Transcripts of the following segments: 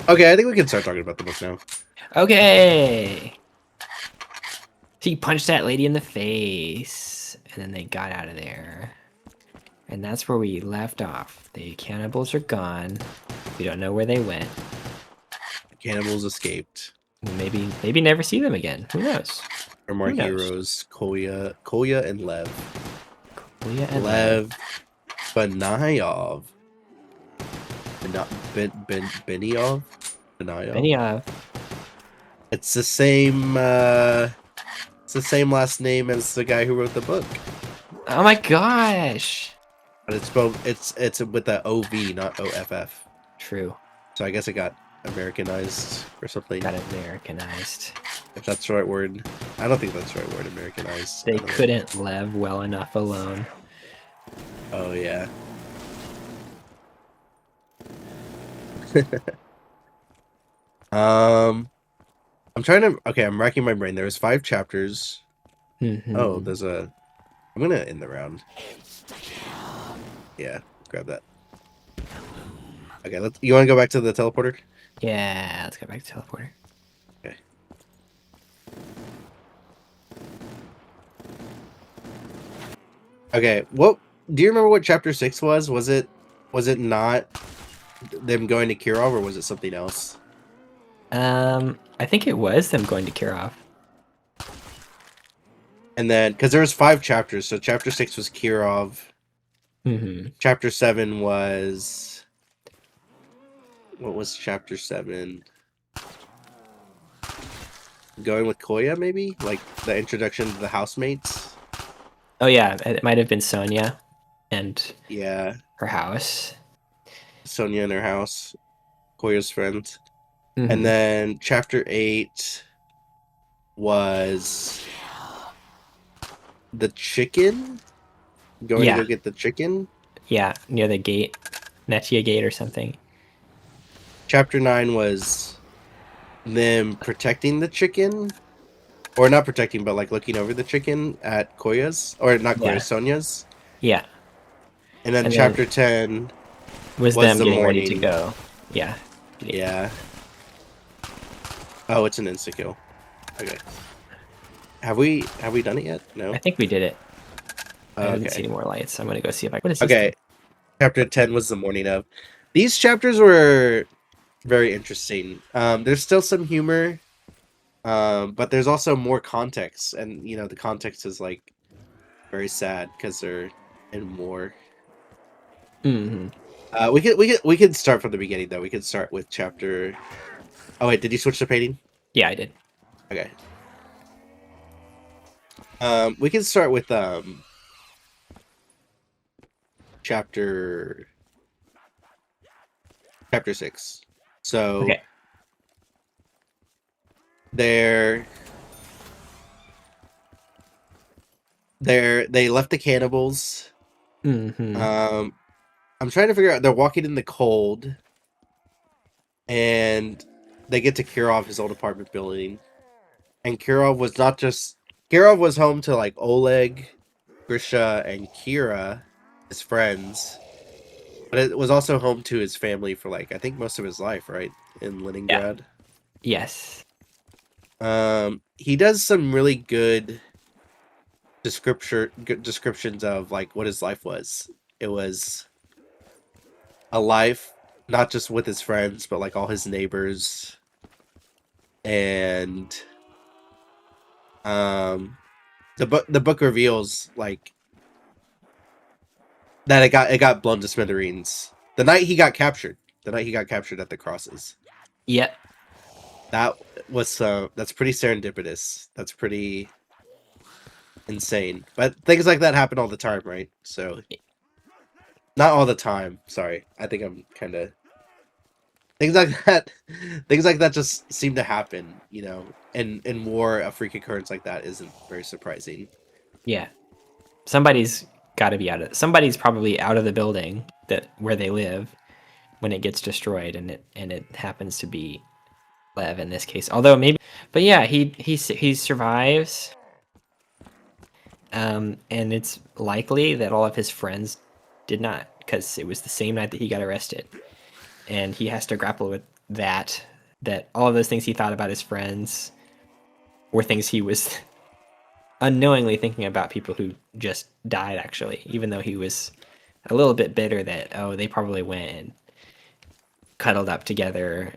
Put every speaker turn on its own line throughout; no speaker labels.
Okay, I think we can start talking about the book now.
Okay. He punched that lady in the face, and then they got out of there. And that's where we left off. The cannibals are gone. We don't know where they went.
Cannibals escaped.
Maybe never see them again. Who knows?
Or more
Who knows?
heroes, Kolya and Lev.
Leah and Lev.
Lev Benayov. Benayov? Benayov?
Benioff.
It's the same last name as the guy who wrote the book.
Oh my gosh.
But it's both it's with the OV, not OFF.
True.
So I guess it got Americanized or something.
Got Americanized.
If that's the right word. I don't think that's the right word, Americanized.
They
I don't know.
couldn't Lev well enough alone.
Oh yeah. I'm trying to I'm racking my brain. There's 5 chapters. Oh,
Mm-hmm.
I'm gonna end the round. Yeah, grab that. Okay, you wanna go back to the teleporter?
Yeah, let's go back to teleporter.
Okay. Okay, what do you remember what chapter 6 was? Was it not them going to Kirov, or was it something else?
I think it was them going to Kirov.
And then, because there was 5 chapters, so chapter 6 was Kirov.
Mm-hmm.
Chapter 7 was... What was chapter 7? Going with Koya, maybe? Like, the introduction to the housemates?
Oh yeah, it might have been Sonia and
Yeah,
her house.
Sonia in her house. Koya's friend. And
Mm-hmm.
then chapter 8 was... the chicken? Going to
Yeah,
go get the chicken?
yeah, near the gate, Netia Gate or something.
Chapter 9 was them protecting the chicken, or not protecting, but like looking over the chicken at Koya's, or not
Yeah,
Koya's, Sonia's.
yeah,
And then
and then
chapter 10
was
was
them
the
getting ready to
morning.
go. Yeah,
Yeah. Oh, it's an insta kill. Okay. Have we done it yet? No.
I think we did it. I didn't see
Okay.
any more lights. I'm gonna go see if I. What is this
Okay.
thing?
Chapter 10 was the morning of. These chapters were very interesting. There's still some humor, but there's also more context, and the context is like very sad because they're in war.
Mm-hmm.
We could start from the beginning though. We could start with chapter. Oh wait, did you switch to painting?
Yeah, I did.
Okay. We can start with chapter 6. So
Okay.
they're they left the cannibals.
Mm-hmm.
I'm trying to figure out. They're walking in the cold, and they get to Kirov, his old apartment building. And Kirov was home to like Oleg, Grisha, and Kira, his friends. But it was also home to his family for like I think most of his life, right? In
Yeah.
Leningrad.
Yes.
He does some really good descriptions of like what his life was. It was a life not just with his friends, but like all his neighbors, and um the book reveals like that it got blown to smithereens the night he got captured. The night he got captured at the crosses.
Yep.
That was that's pretty serendipitous. That's pretty insane. But things like that happen all the time, right? So not all the time. Sorry, I think I'm kind of things like that. Things like that just seem to happen. In war, a freak occurrence like that isn't very surprising.
Yeah. Somebody's got to be out of. Somebody's probably out of the building where they live when it gets destroyed, and it happens to be Lev in this case. Although maybe, but yeah, he survives. And it's likely that all of his friends did not, because it was the same night that he got arrested. and he has to grapple with that. That all of those things he thought about his friends were things he was unknowingly thinking about people who just died. Actually, even though he was a little bit bitter that they probably went and cuddled up together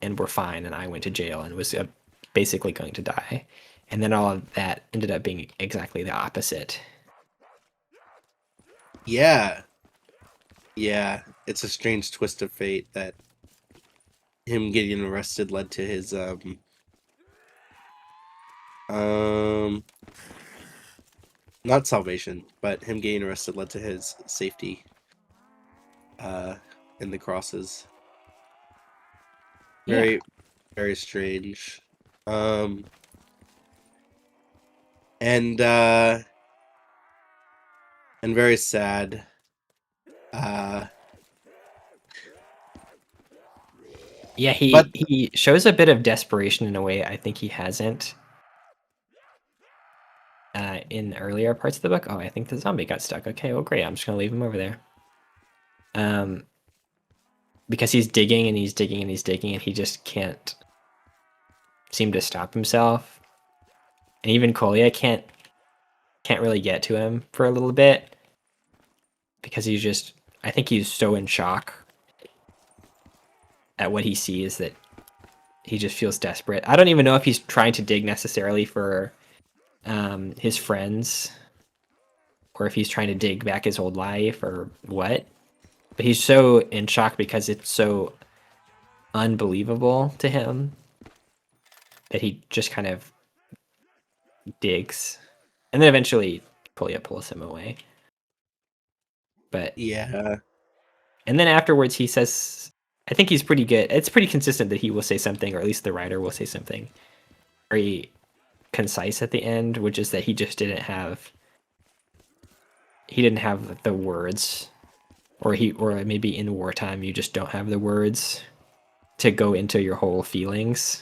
and were fine, and I went to jail and was basically going to die. And then all of that ended up being exactly the opposite.
Yeah, yeah. It's a strange twist of fate that him getting arrested led to his um not salvation, but him getting arrested led to his safety uh in the crosses.
Yeah.
Very, very strange. Um and uh and very sad. Uh
Yeah,
but
he shows a bit of desperation in a way I think he hasn't in earlier parts of the book. Oh, I think the zombie got stuck. Okay, well, great. I'm just gonna leave him over there. Um, because he's digging and he's digging and he's digging and he just can't seem to stop himself. And even Kolya can't really get to him for a little bit because he's just. I think he's so in shock at what he sees that he just feels desperate. I don't even know if he's trying to dig necessarily for his friends or if he's trying to dig back his old life or what. But he's so in shock because it's so unbelievable to him that he just kind of digs. And then eventually Kolya pulls him away. But
yeah,
and then afterwards he says I think he's pretty good. It's pretty consistent that he will say something, or at least the writer will say something very concise at the end, which is that he didn't have the words, or maybe in wartime you just don't have the words to go into your whole feelings,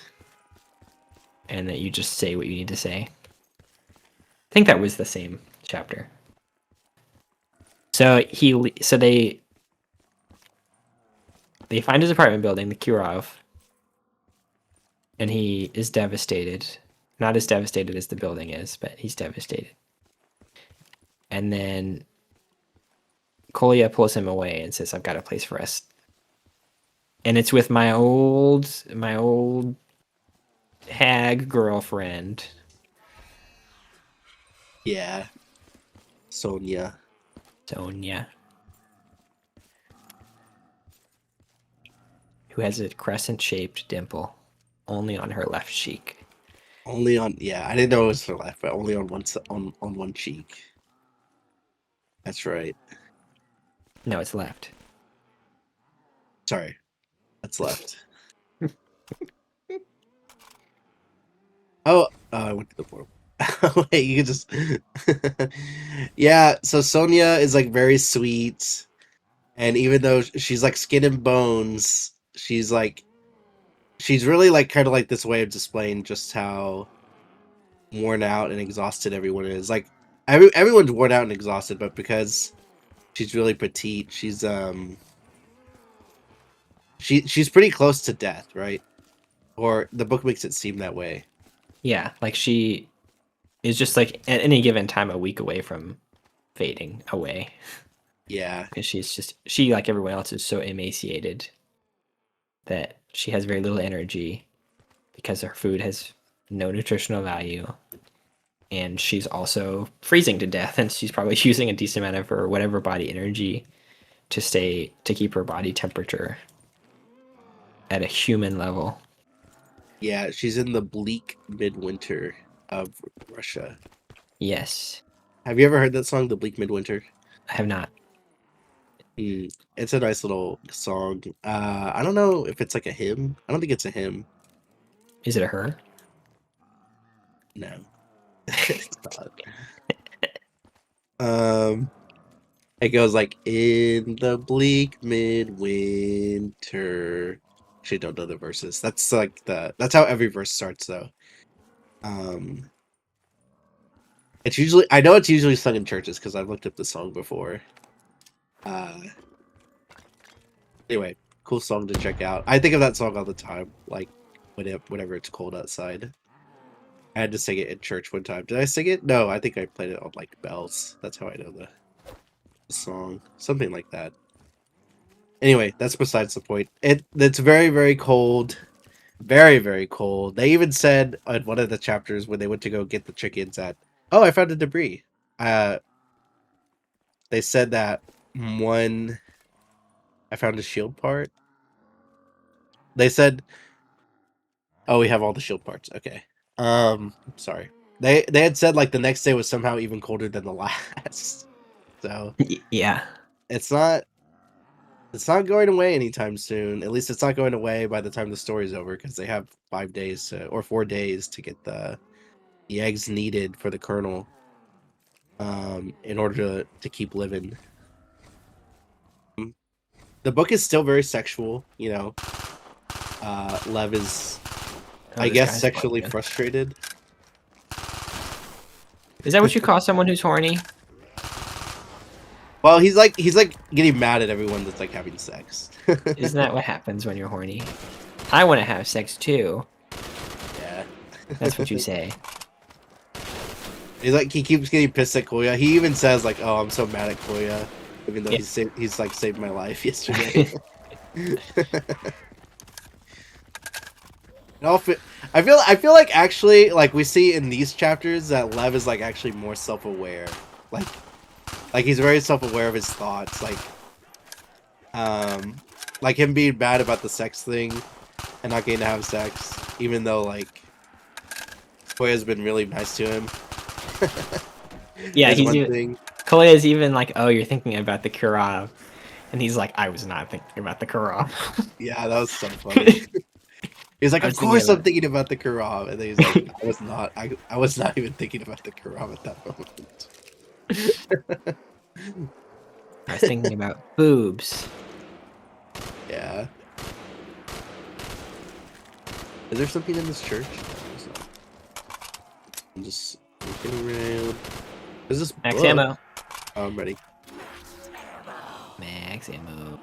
and that you just say what you need to say. I think that was the same chapter. So they find his apartment building, the Kirov, and he is devastated. Not as devastated as the building is, but he's devastated. And then Kolya pulls him away and says, "I've got a place for us." And it's with my old hag girlfriend,
yeah. Sonia.
Sonia, who has a crescent-shaped dimple only on her left cheek.
Only on yeah, I didn't know it was her left, but only on on one cheek. That's right.
No, it's left.
Sorry. That's left. I went to the portal. Wait, you can just yeah, so Sonia is like very sweet, and even though she's like skin and bones, she's really like kind of like this way of displaying just how worn out and exhausted everyone is. Like everyone's worn out and exhausted, but because she's really petite, she's pretty close to death, right? Or the book makes it seem that way.
Yeah, like she is just like at any given time a week away from fading away
Yeah,
because she like everyone else is so emaciated that she has very little energy because her food has no nutritional value, and she's also freezing to death, and she's probably using a decent amount of her whatever body energy to keep her body temperature at a human level.
yeah, she's in the bleak midwinter of Russia.
Yes,
Have you ever heard that song, "The Bleak Midwinter"?
I have not.
It's a nice little song. I don't know if it's like a hymn. I don't think it's a hymn.
Is it a her?
No, it's not. Um, it goes like in the bleak midwinter. Actually, don't know the verses. That's like that's how every verse starts though. Um, I know it's usually sung in churches because I've looked up the song before. Uh, anyway, cool song to check out. I think of that song all the time, like whenever it's cold outside. I had to sing it in church one time. Did I sing it? No, I think I played it on like bells. That's how I know the song. Something like that. Anyway, that's besides the point. It's very, very cold. Very, very cold. They even said in one of the chapters when they went to go get the chickens that, oh, I found a debris. They said that one, I found a shield part. They said, oh, we have all the shield parts. Okay. Sorry. They had said like the next day was somehow even colder than the last. So
Yeah.
it's not going away anytime soon. At least it's not going away by the time the story's over because they have 5 days or 4 days to get the eggs needed for the kernel in order to keep living. The book is still very sexual, you know. Lev is, I guess, sexually frustrated.
Is that what you call someone who's horny?
Well, he's like getting mad at everyone that's like having sex.
Isn't that what happens when you're horny? I want to have sex too.
Yeah.
That's what you say.
He's like, he keeps getting pissed at Koya. He even says like, "Oh, I'm so mad at Koya," even though he's like saved my life yesterday. I feel like actually like we see in these chapters that Lev is like actually more self-aware. Like he's very self-aware of his thoughts. Like him being bad about the sex thing and not getting to have sex, even though like Koya's been really nice to him.
Yeah, Koya is even like, oh, you're thinking about the Kurab. And he's like, I was not thinking about the Kurab.
Yeah, that was so funny. He's like, of course I'm thinking about the Kurab. And then he's like, I was not even thinking about the Kurab at that moment.
I was thinking about boobs.
Yeah. Is there something in this church? I'm just looking around. Is this
Max ammo?
Oh, I'm ready.
Max ammo.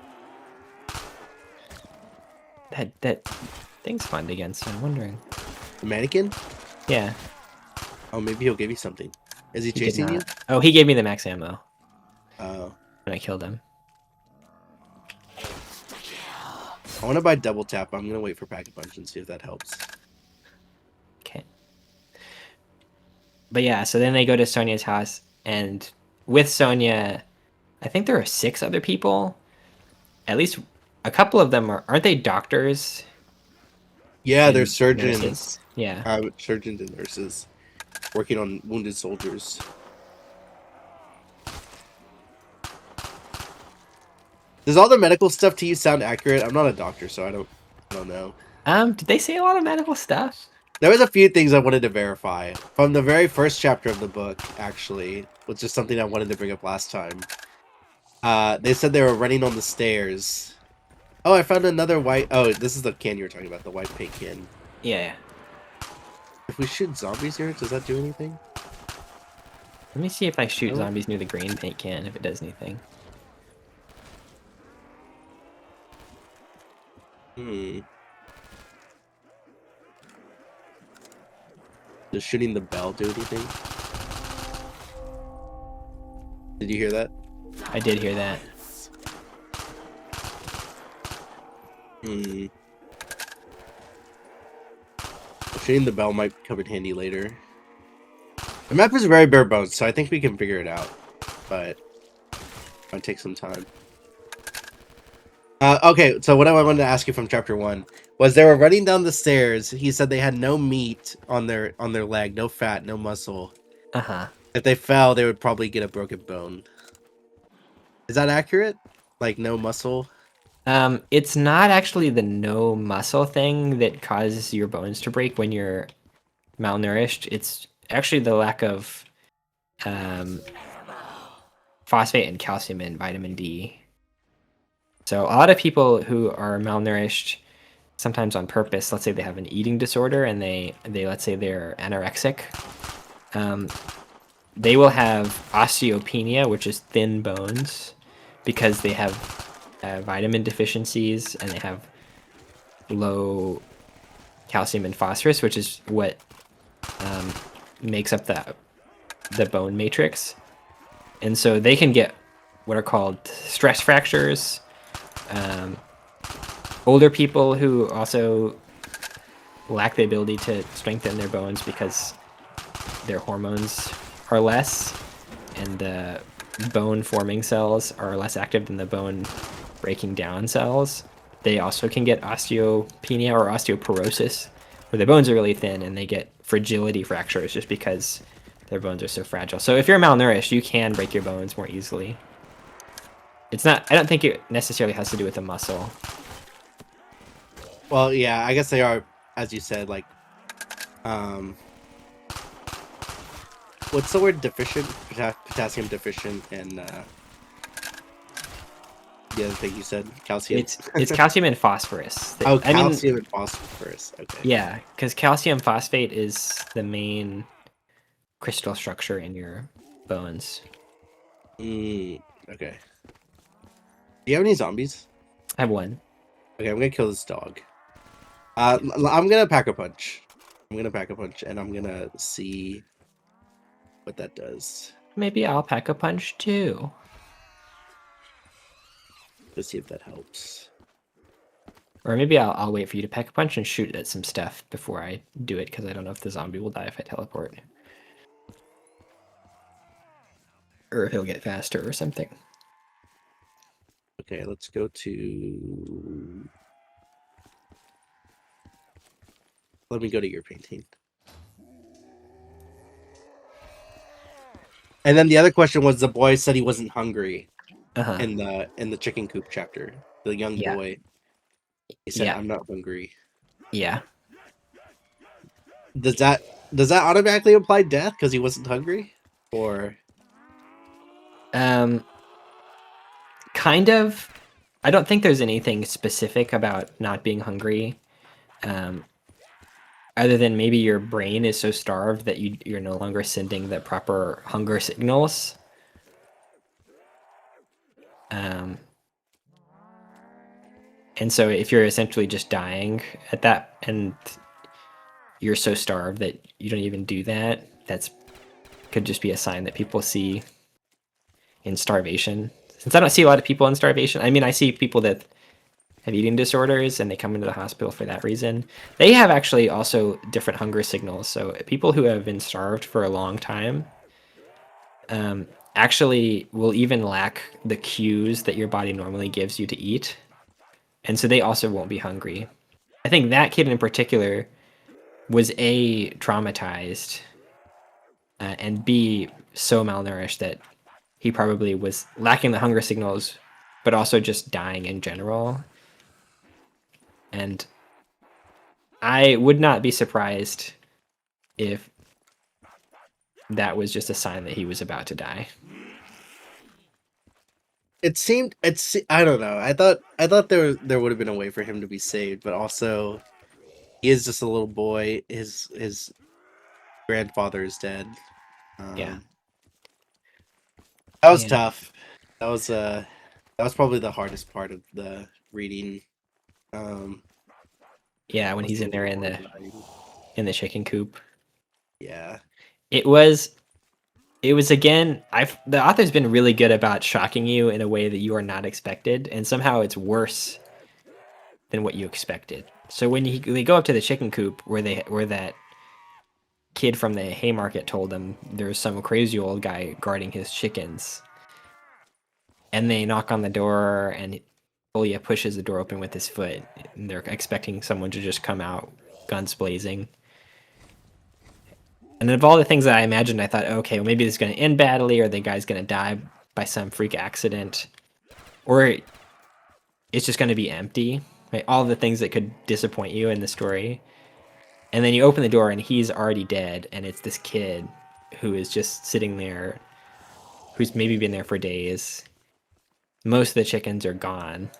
That thing's fun against, so I'm wondering.
The mannequin?
Yeah.
Oh, maybe he'll give you something. Is he chasing you?
Oh, he gave me the max ammo.
Oh.
When I killed him.
I want to buy double tap. I'm gonna wait for Pack a Punch and see if that helps.
Okay. But yeah, so then they go to Sonia's house, and with Sonia, I think there are 6 other people. At least a couple of them aren't they doctors?
Yeah, they're surgeons.
Nurses? Yeah.
Surgeons and nurses working on wounded soldiers. Does all the medical stuff to you sound accurate? I'm not a doctor, so I don't know.
Did they say a lot of medical stuff?
There was a few things I wanted to verify from the very first chapter of the book, actually, which is something I wanted to bring up last time. They said they were running on the stairs. Oh, I found another white. Oh, this is the can you were talking about, the white paint can.
Yeah.
If we shoot zombies here, does that do anything?
Let me see if I shoot zombies near the green paint can, if it does anything.
Does shooting the bell do anything? Did you hear that?
I did hear that.
Shooting the bell might come in handy later. The map is very bare bones, so I think we can figure it out. But it might take some time. Okay, so what I wanted to ask you from chapter 1 was they were running down the stairs. He said they had no meat on their leg, no fat, no muscle.
Uh-huh.
If they fell, they would probably get a broken bone. Is that accurate? Like no muscle?
It's not actually the no muscle thing that causes your bones to break when you're malnourished. It's actually the lack of phosphate and calcium and vitamin D. So a lot of people who are malnourished, sometimes on purpose, let's say they have an eating disorder and they let's say they're anorexic, they will have osteopenia, which is thin bones, because they have vitamin deficiencies, and they have low calcium and phosphorus, which is what makes up the bone matrix. And so they can get what are called stress fractures. Older people who also lack the ability to strengthen their bones because their hormones are less, and the bone forming cells are less active than the bone breaking down cells. They also can get osteopenia or osteoporosis, where their bones are really thin and they get fragility fractures just because their bones are so fragile. So if you're malnourished, you can break your bones more easily. It's not, I don't think it necessarily has to do with the muscle.
Well, yeah, I guess they are, as you said, like, um, what's the word deficient? Potassium deficient, and the other thing you said, calcium.
It's calcium and phosphorus.
Oh,
I mean,
calcium and phosphorus. Okay.
yeah, because calcium phosphate is the main crystal structure in your bones.
Okay. Do you have any zombies?
I have one.
Okay, I'm gonna kill this dog. I'm gonna pack a punch. I'm gonna pack a punch, and I'm gonna see what that does.
Maybe I'll pack a punch too.
Let's see if that helps.
Or maybe I'll wait for you to pack a punch and shoot at some stuff before I do it, because I don't know if the zombie will die if I teleport. Or if he'll get faster or something.
Okay, let's go to. Let me go to your painting. And then the other question was, the boy said he wasn't hungry
Uh-huh.
in the chicken coop chapter. The young
Yeah.
boy, he said,
Yeah.
"I'm not hungry."
Yeah.
Does that automatically imply death because he wasn't hungry, or
Kind of. I don't think there's anything specific about not being hungry. Other than maybe your brain is so starved that you're no longer sending the proper hunger signals. And so if you're essentially just dying at that, and you're so starved that you don't even do that, that's could just be a sign that people see in starvation. Since I don't see a lot of people in starvation, I mean, I see people that have eating disorders and they come into the hospital for that reason. They have actually also different hunger signals. So people who have been starved for a long time actually will even lack the cues that your body normally gives you to eat. And so they also won't be hungry. I think that kid in particular was A, traumatized, and B, so malnourished that he probably was lacking the hunger signals, but also just dying in general. And I would not be surprised if that was just a sign that he was about to die.
it seemed I don't know. I thought there would have been a way for him to be saved, but also he is just a little boy. His grandfather is dead.
Yeah.
That was
Yeah.
tough. That was probably the hardest part of the reading.
Yeah, when
Was
he's
the
in there
little boy dying.
in the chicken coop.
Yeah.
It was again, I've the author's been really good about shocking you in a way that you are not expected, and somehow it's worse than what you expected. So when they go up to the chicken coop where that kid from the Haymarket told them there's some crazy old guy guarding his chickens, and they knock on the door, and Ilya pushes the door open with his foot, and they're expecting someone to just come out, guns blazing. And of all the things that I imagined, I thought, okay, well, maybe this is going to end badly, or the guy's going to die by some freak accident, or it's just going to be empty. Right? All the things that could disappoint you in the story. And then you open the door, and he's already dead, and it's this kid who is just sitting there, who's maybe been there for days. Most of the chickens are gone,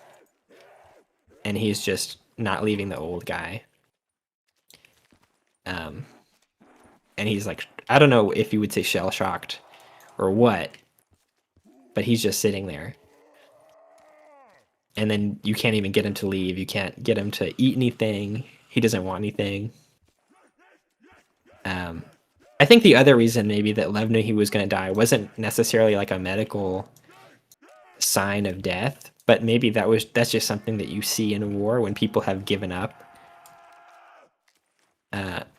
and he's just not leaving the old guy. And he's like, I don't know if you would say shell shocked or what, but he's just sitting there. and then you can't even get him to leave. You can't get him to eat anything. He doesn't want anything. I think the other reason maybe that Lev knew he was going to die wasn't necessarily like a medical sign of death, but maybe that's just something that you see in a war when people have given up,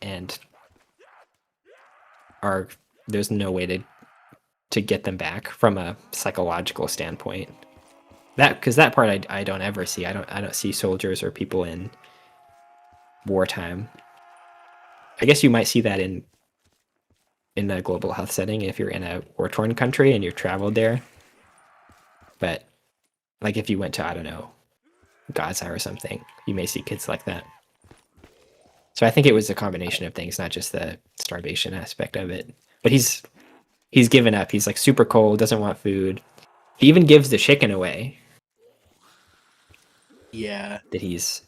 and are there's no way to get them back from a psychological standpoint. That because that part I don't ever see. I don't see soldiers or people in wartime. I guess you might see that in a global health setting if you're in a war torn country and you've traveled there. But like if you went to, I don't know, Gaza or something, you may see kids like that. So I think it was a combination of things, not just the starvation aspect of it. But he's given up. He's like super cold, doesn't want food. He even gives the chicken away
Yeah.
that he's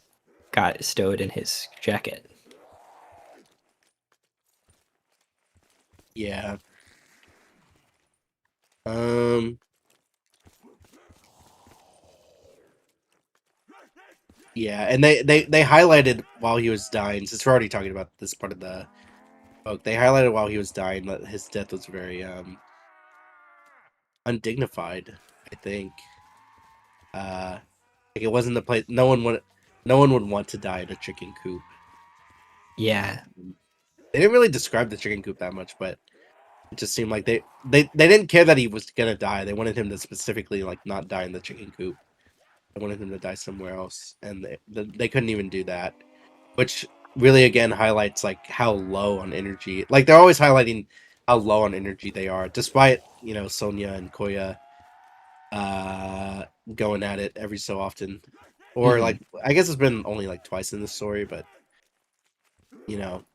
got stowed in his jacket.
Yeah. Um. Yeah, and they highlighted while he was dying. Since we're already talking about this part of the book, they highlighted while he was dying that his death was very undignified. I think. Like it wasn't the place. No one would want to die in a chicken coop.
Yeah,
They didn't really describe the chicken coop that much, but it just seemed like they didn't care that he was gonna die. They wanted him to specifically like not die in the chicken coop. They wanted him to die somewhere else, and they couldn't even do that, which really again highlights like how low on energy. Like they're always highlighting how low on energy they are, despite Sonya and Koya uh going at it every so often, or
mm-hmm.
like I guess it's been only like twice in the story, but you know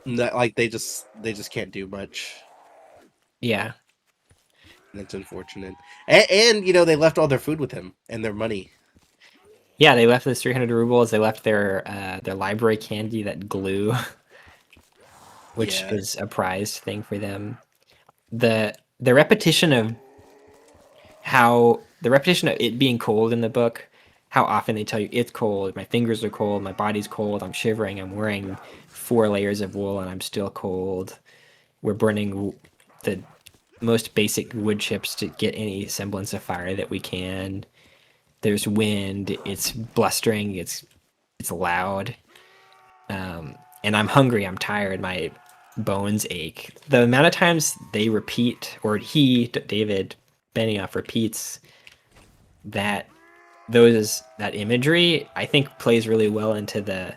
that like they just can't do much,
Yeah,
and it's unfortunate. And they left all their food with him and their money.
yeah. They left this 300 rubles. They left their library candy, that glue, which
Yeah.
is a prized thing for them. The repetition of the repetition of it being cold in the book, how often they tell you it's cold, my fingers are cold, my body's cold, I'm shivering, I'm wearing 4 layers of wool and I'm still cold. We're burning the most basic wood chips to get any semblance of fire that we can. There's wind, it's blustering, it's loud. And I'm hungry, I'm tired, my bones ache. The amount of times they repeat, or David Benioff repeats that that imagery, I think plays really well into the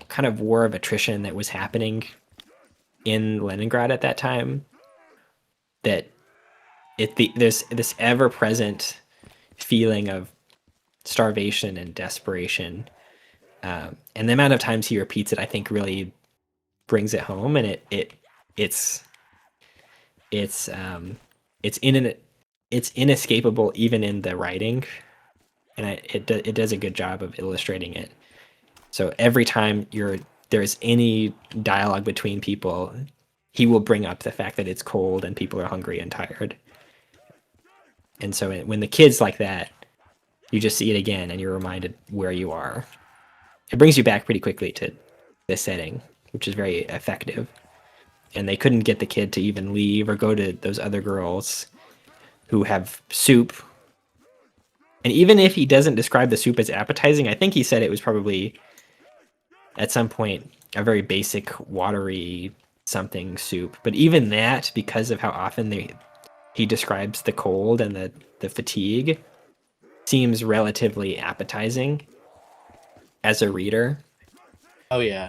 kind of war of attrition that was happening in Leningrad at that time. That there's this ever present feeling of starvation and desperation, and the amount of times he repeats it, I think, really brings it home, and it's it's um it's in an it's inescapable even in the writing, and it does a good job of illustrating it. So every time there's any dialogue between people, he will bring up the fact that it's cold and people are hungry and tired. And so when the kids like that, you just see it again and you're reminded where you are. It brings you back pretty quickly to the setting, which is very effective. And they couldn't get the kid to even leave or go to those other girls who have soup. And even if he doesn't describe the soup as appetizing, I think he said it was probably at some point a very basic watery something soup. But even that, because of how often he describes the cold and the fatigue, seems relatively appetizing as a reader.
Oh yeah.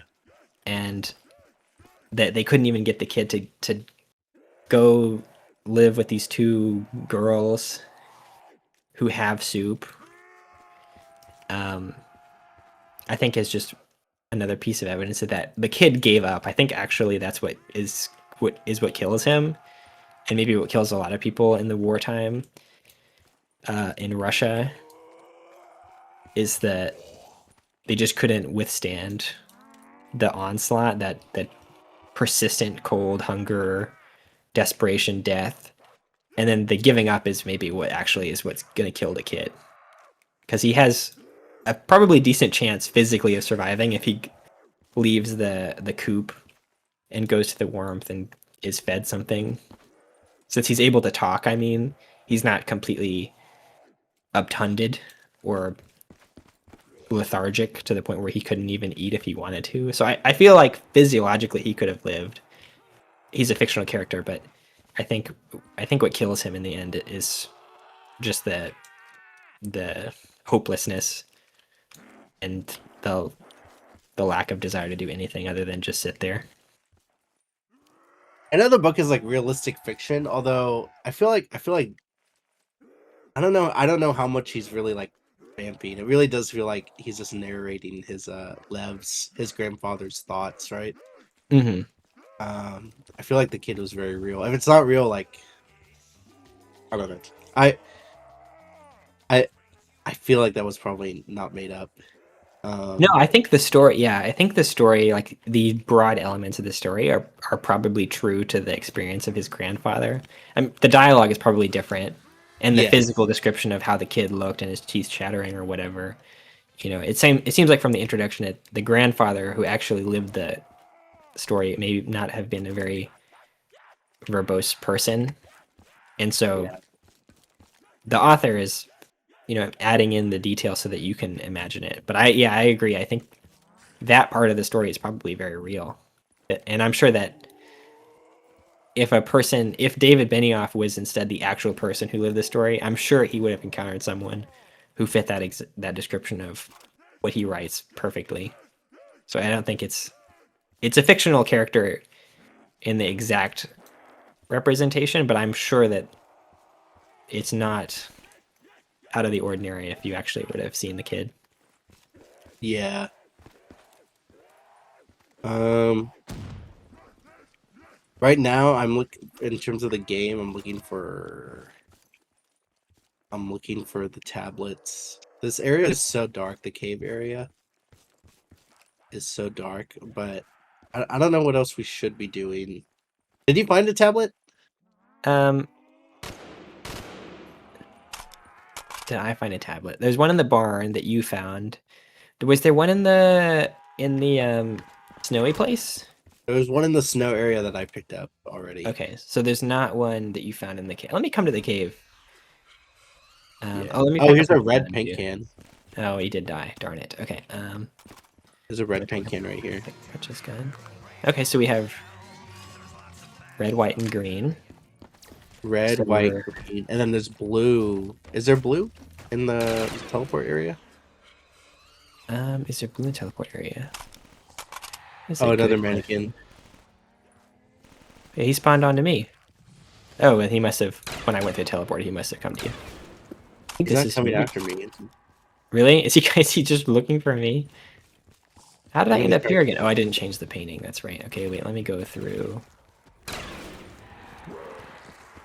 And that they couldn't even get the kid to go live with these two girls who have soup. um, I think is just another piece of evidence that the kid gave up. I think actually that's what kills him, and maybe what kills a lot of people in the wartime in Russia is that they just couldn't withstand the onslaught, that persistent cold, hunger, desperation, death, and then the giving up is maybe what actually is what's going to kill the kid, because he has a probably decent chance physically of surviving if he leaves the coop and goes to the warmth and is fed something. Since he's able to talk, I mean, he's not completely obtunded or lethargic to the point where he couldn't even eat if he wanted to. So I feel like physiologically he could have lived. He's a fictional character, but I think what kills him in the end is just the hopelessness and the lack of desire to do anything other than just sit there.
I know the book is like realistic fiction, although I feel like I don't know. I don't know how much he's really like vamping. It really does feel like he's just narrating his grandfather's thoughts, right?
Mm-hmm.
I feel like the kid was very real. If it's not real, like I don't know. I I I feel like that was probably not made up.
No,
Um,
I think the story. Yeah, I think the story, like the broad elements of the story, are probably true to the experience of his grandfather. The dialogue is probably different, and the
yes,
physical description of how the kid looked and his teeth chattering or whatever. It seems like from the introduction that the grandfather who actually lived the story may not have been a very verbose person, and so
yeah,
the author is adding in the details so that you can imagine it. But I agree. I think that part of the story is probably very real. And I'm sure that if David Benioff was instead the actual person who lived the story, I'm sure he would have encountered someone who fit that description of what he writes perfectly. So I don't think it's a fictional character in the exact representation, but I'm sure that it's not out of the ordinary if you actually would have seen the kid.
yeah. Um, right now I'm looking in terms of the game. I'm looking for the tablets. This area is so dark. The cave area is so dark, but I don't know what else we should be doing. Did you find a tablet?
Um, did I find a tablet? There's one in the barn that you found. Was there one in the snowy place?
There was one in the snow area that I picked up already.
Okay, so there's not one that you found in the cave. Let me come to the cave.
Yeah.
Let me
Oh,
pack up
here's a
my
red
gun
paint
too.
can.
Oh, he did die. Darn it. Okay.
There's a
Let me
red
pick
paint
up
can right here.
Purchase gun. Okay, so we have red, white, and green.
Red,
So
white, green, and then there's blue. Is there blue in the teleport area?
is there blue in the teleport area? That's
Oh,
a
another
good
mannequin.
question. Yeah, he spawned onto me. Oh, and he must have, when I went through teleport, he must have come to you. I think
He's
this
not
is
coming
maybe.
after me.
Really? Is he just looking for me? How did I
I'm
end
gonna
up
start.
here again? Oh, I didn't change the painting. That's right. Okay, wait, let me go through.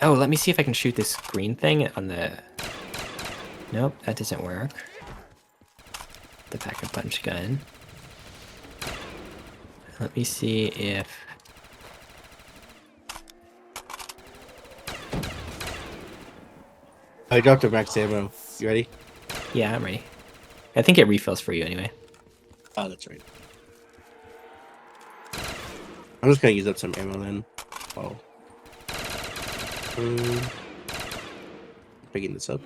Oh, let me see if I can shoot this green thing on the... Nope, that doesn't work. The pack-a-punch gun. Let me see if...
I dropped a max ammo. You ready?
Yeah, I'm ready. I think it refills for you anyway.
Oh, that's right. I'm just gonna use up some ammo then. Oh, picking this up.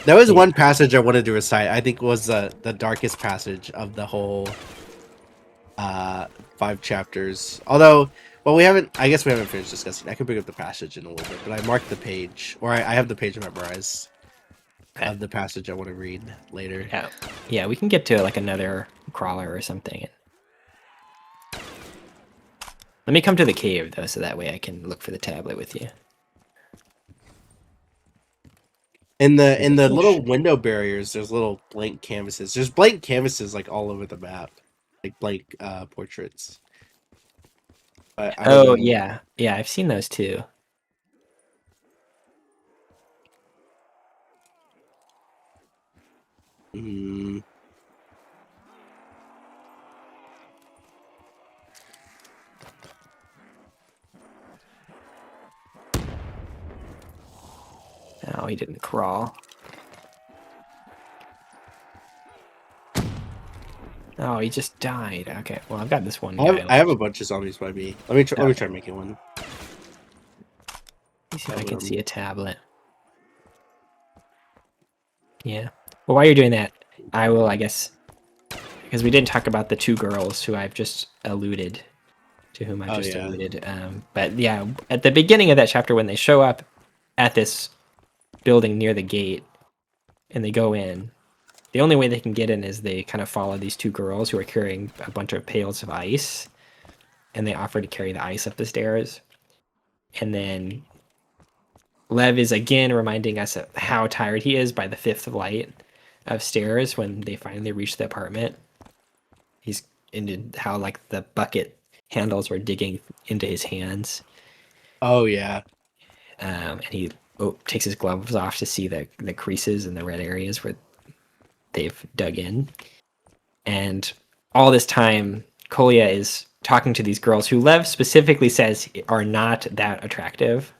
There was
Yeah.
one passage I wanted to recite. I think was the darkest passage of the whole uh 5 chapters. Although, well, we haven't. I guess we haven't finished discussing. I can bring up the passage in a little bit, but I marked the page, or I have the page memorized
Okay.
of the passage I want to read later.
Yeah. Yeah, we can get to like another crawler or something. Let me come to the cave though, so that way I can look for the tablet with you.
In the
Oh
little
shit.
window barriers, there's little blank canvases. There's blank canvases like all over the map, like blank portraits. But I don't
Oh
know.
yeah. Yeah, I've seen those too.
Mm,
he didn't crawl. Oh, he just died. Okay, well, I've got this one guy.
I have a bunch of zombies by me. Let me try making one.
Let me see if I can see a tablet. Yeah. Well, while you're doing that, I will, I guess, because we didn't talk about the two girls who I've just alluded to, whom I've just alluded. But yeah, at the beginning of that chapter, when they show up at this building near the gate and they go in, the only way they can get in is they kind of follow these two girls who are carrying a bunch of pails of ice, and they offer to carry the ice up the stairs. And then Lev is again reminding us of how tired he is by the fifth light of stairs when they finally reach the apartment. He's into how like the bucket handles were digging into his hands.
Oh yeah.
And he takes his gloves off to see the creases and the red areas where they've dug in. And all this time, Kolya is talking to these girls who Lev specifically says are not that attractive.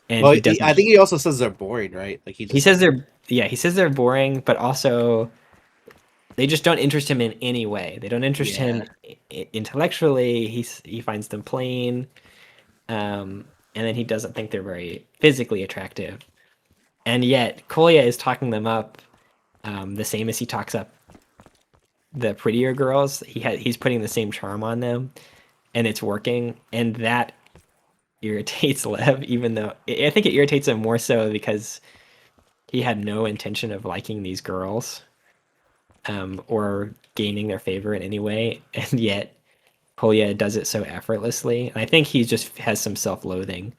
And
Well,
he doesn't.
I think he also says they're boring, right? Like
He says they're boring, but also they just don't interest him in any way. They don't interest him
yeah,
intellectually. He finds them plain, and then he doesn't think they're very physically attractive. And yet Kolya is talking them up, the same as he talks up the prettier girls. He's putting the same charm on them, and it's working. And that irritates Lev, even though I think it irritates him more so because he had no intention of liking these girls, or gaining their favor in any way, and yet Kolya does it so effortlessly. And I think he just has some self-loathing,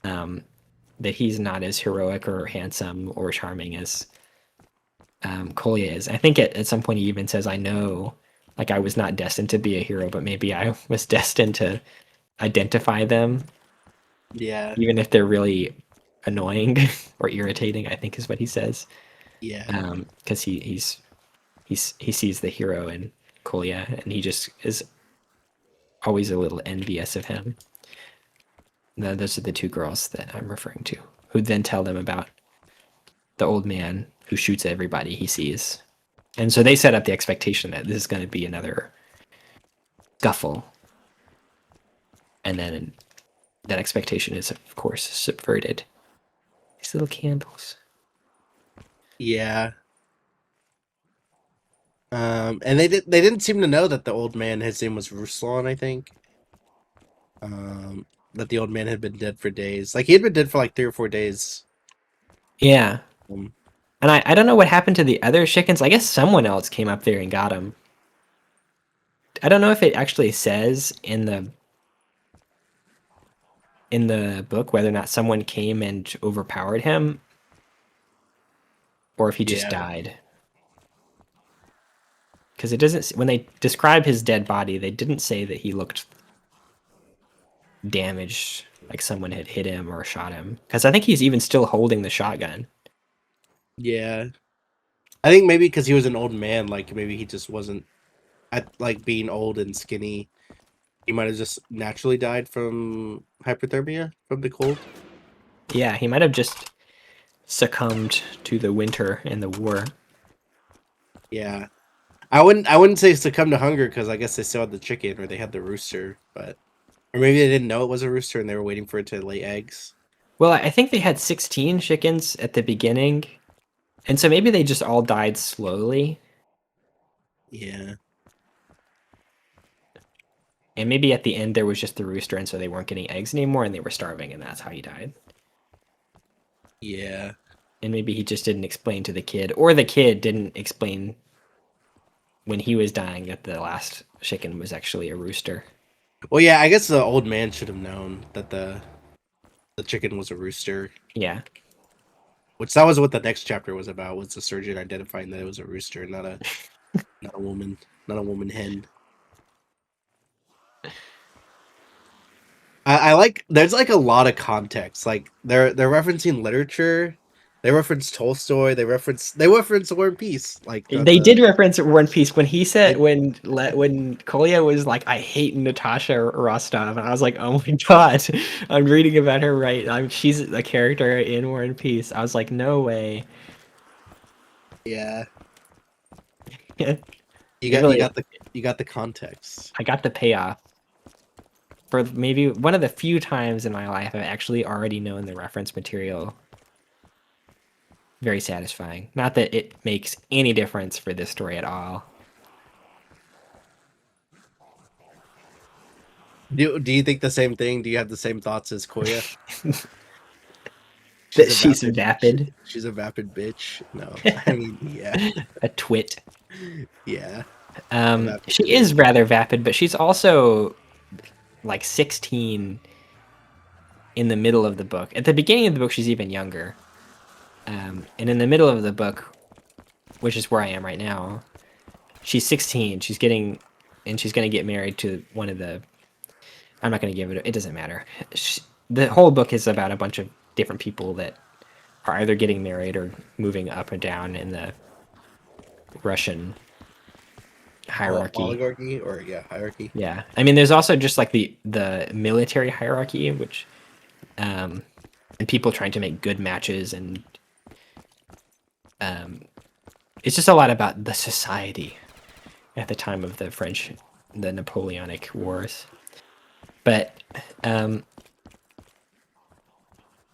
that he's not as heroic or handsome or charming as Kolya is. I think at some point he even says, "I know, like I was not destined to be a hero, but maybe I was destined to identify them,
yeah,
even if they're really annoying or irritating." I think is what he says.
yeah,
Because he sees the hero in Kolya, and he just is always a little envious of him. No, those are the two girls that I'm referring to, who then tell them about the old man who shoots everybody he sees. And so they set up the expectation that this is going to be another scuffle. And then that expectation is, of course, subverted. These little candles.
yeah. And they didn't seem to know that the old man, his name was Ruslan, I think. That the old man had been dead for days. Like he had been dead for like 3 or 4 days.
Yeah.
Um,
And I don't know what happened to the other chickens. I guess someone else came up there and got him. I don't know if it actually says in the book whether or not someone came and overpowered him, or if he just
yeah,
died. Because it doesn't, when they describe his dead body, they didn't say that he looked damaged, like someone had hit him or shot him. Because I think he's even still holding the shotgun.
yeah. I think maybe because he was an old man, like maybe he just wasn't at like being old and skinny. He might have just naturally died from hypothermia from the cold.
Yeah, he might have just succumbed to the winter and the war.
Yeah, I wouldn't say succumb to hunger because I guess they still had the chicken or they had the rooster, but or maybe they didn't know it was a rooster and they were waiting for it to lay eggs.
Well, I think they had 16 chickens at the beginning, and so maybe they just all died slowly.
Yeah,
And maybe at the end there was just the rooster, and so they weren't getting eggs anymore, and they were starving, and that's how he died.
yeah,
And maybe he just didn't explain to the kid, or the kid didn't explain when he was dying that the last chicken was actually a rooster.
well, yeah. I guess the old man should have known that the chicken was a rooster.
Yeah.
Which that was what the next chapter was about. Was the surgeon identifying that it was a rooster, not a woman, not a woman hen. I like there's like a lot of context. Like they're referencing literature They reference Tolstoy. They reference War and Peace. Like
They did reference War and Peace when he said
they,
when Kolya was like, "I hate Natasha Rostov," and I was like, "Oh my god, I'm reading about her right. She's a character in War and Peace." I was like, "No way."
yeah.
It
You got you
really,
got the you got the context.
I got the payoff for maybe one of the few times in my life I've actually already known the reference material. Very satisfying. Not that it makes any difference for this story at all.
Do you think the same thing? Do you have the same thoughts as Koya? She's
That
a
she's
vapid.
vapid,
She's a vapid bitch. No, I mean, yeah,
a twit.
yeah, a vapid
She
twit.
is rather vapid, but she's also like 16 in the middle of the book. At the beginning of the book, she's even younger. And in the middle of the book, which is where I am right now, she's 16. She's going to get married to one of the. I'm not going to give it. It doesn't matter. The whole book is about a bunch of different people that are either getting married or moving up and down in the Russian hierarchy.
Oligarchy or yeah, hierarchy.
Yeah, I mean, there's also just like the military hierarchy, which and people trying to make good matches, and um, it's just a lot about the society at the time of the Napoleonic Wars. But um,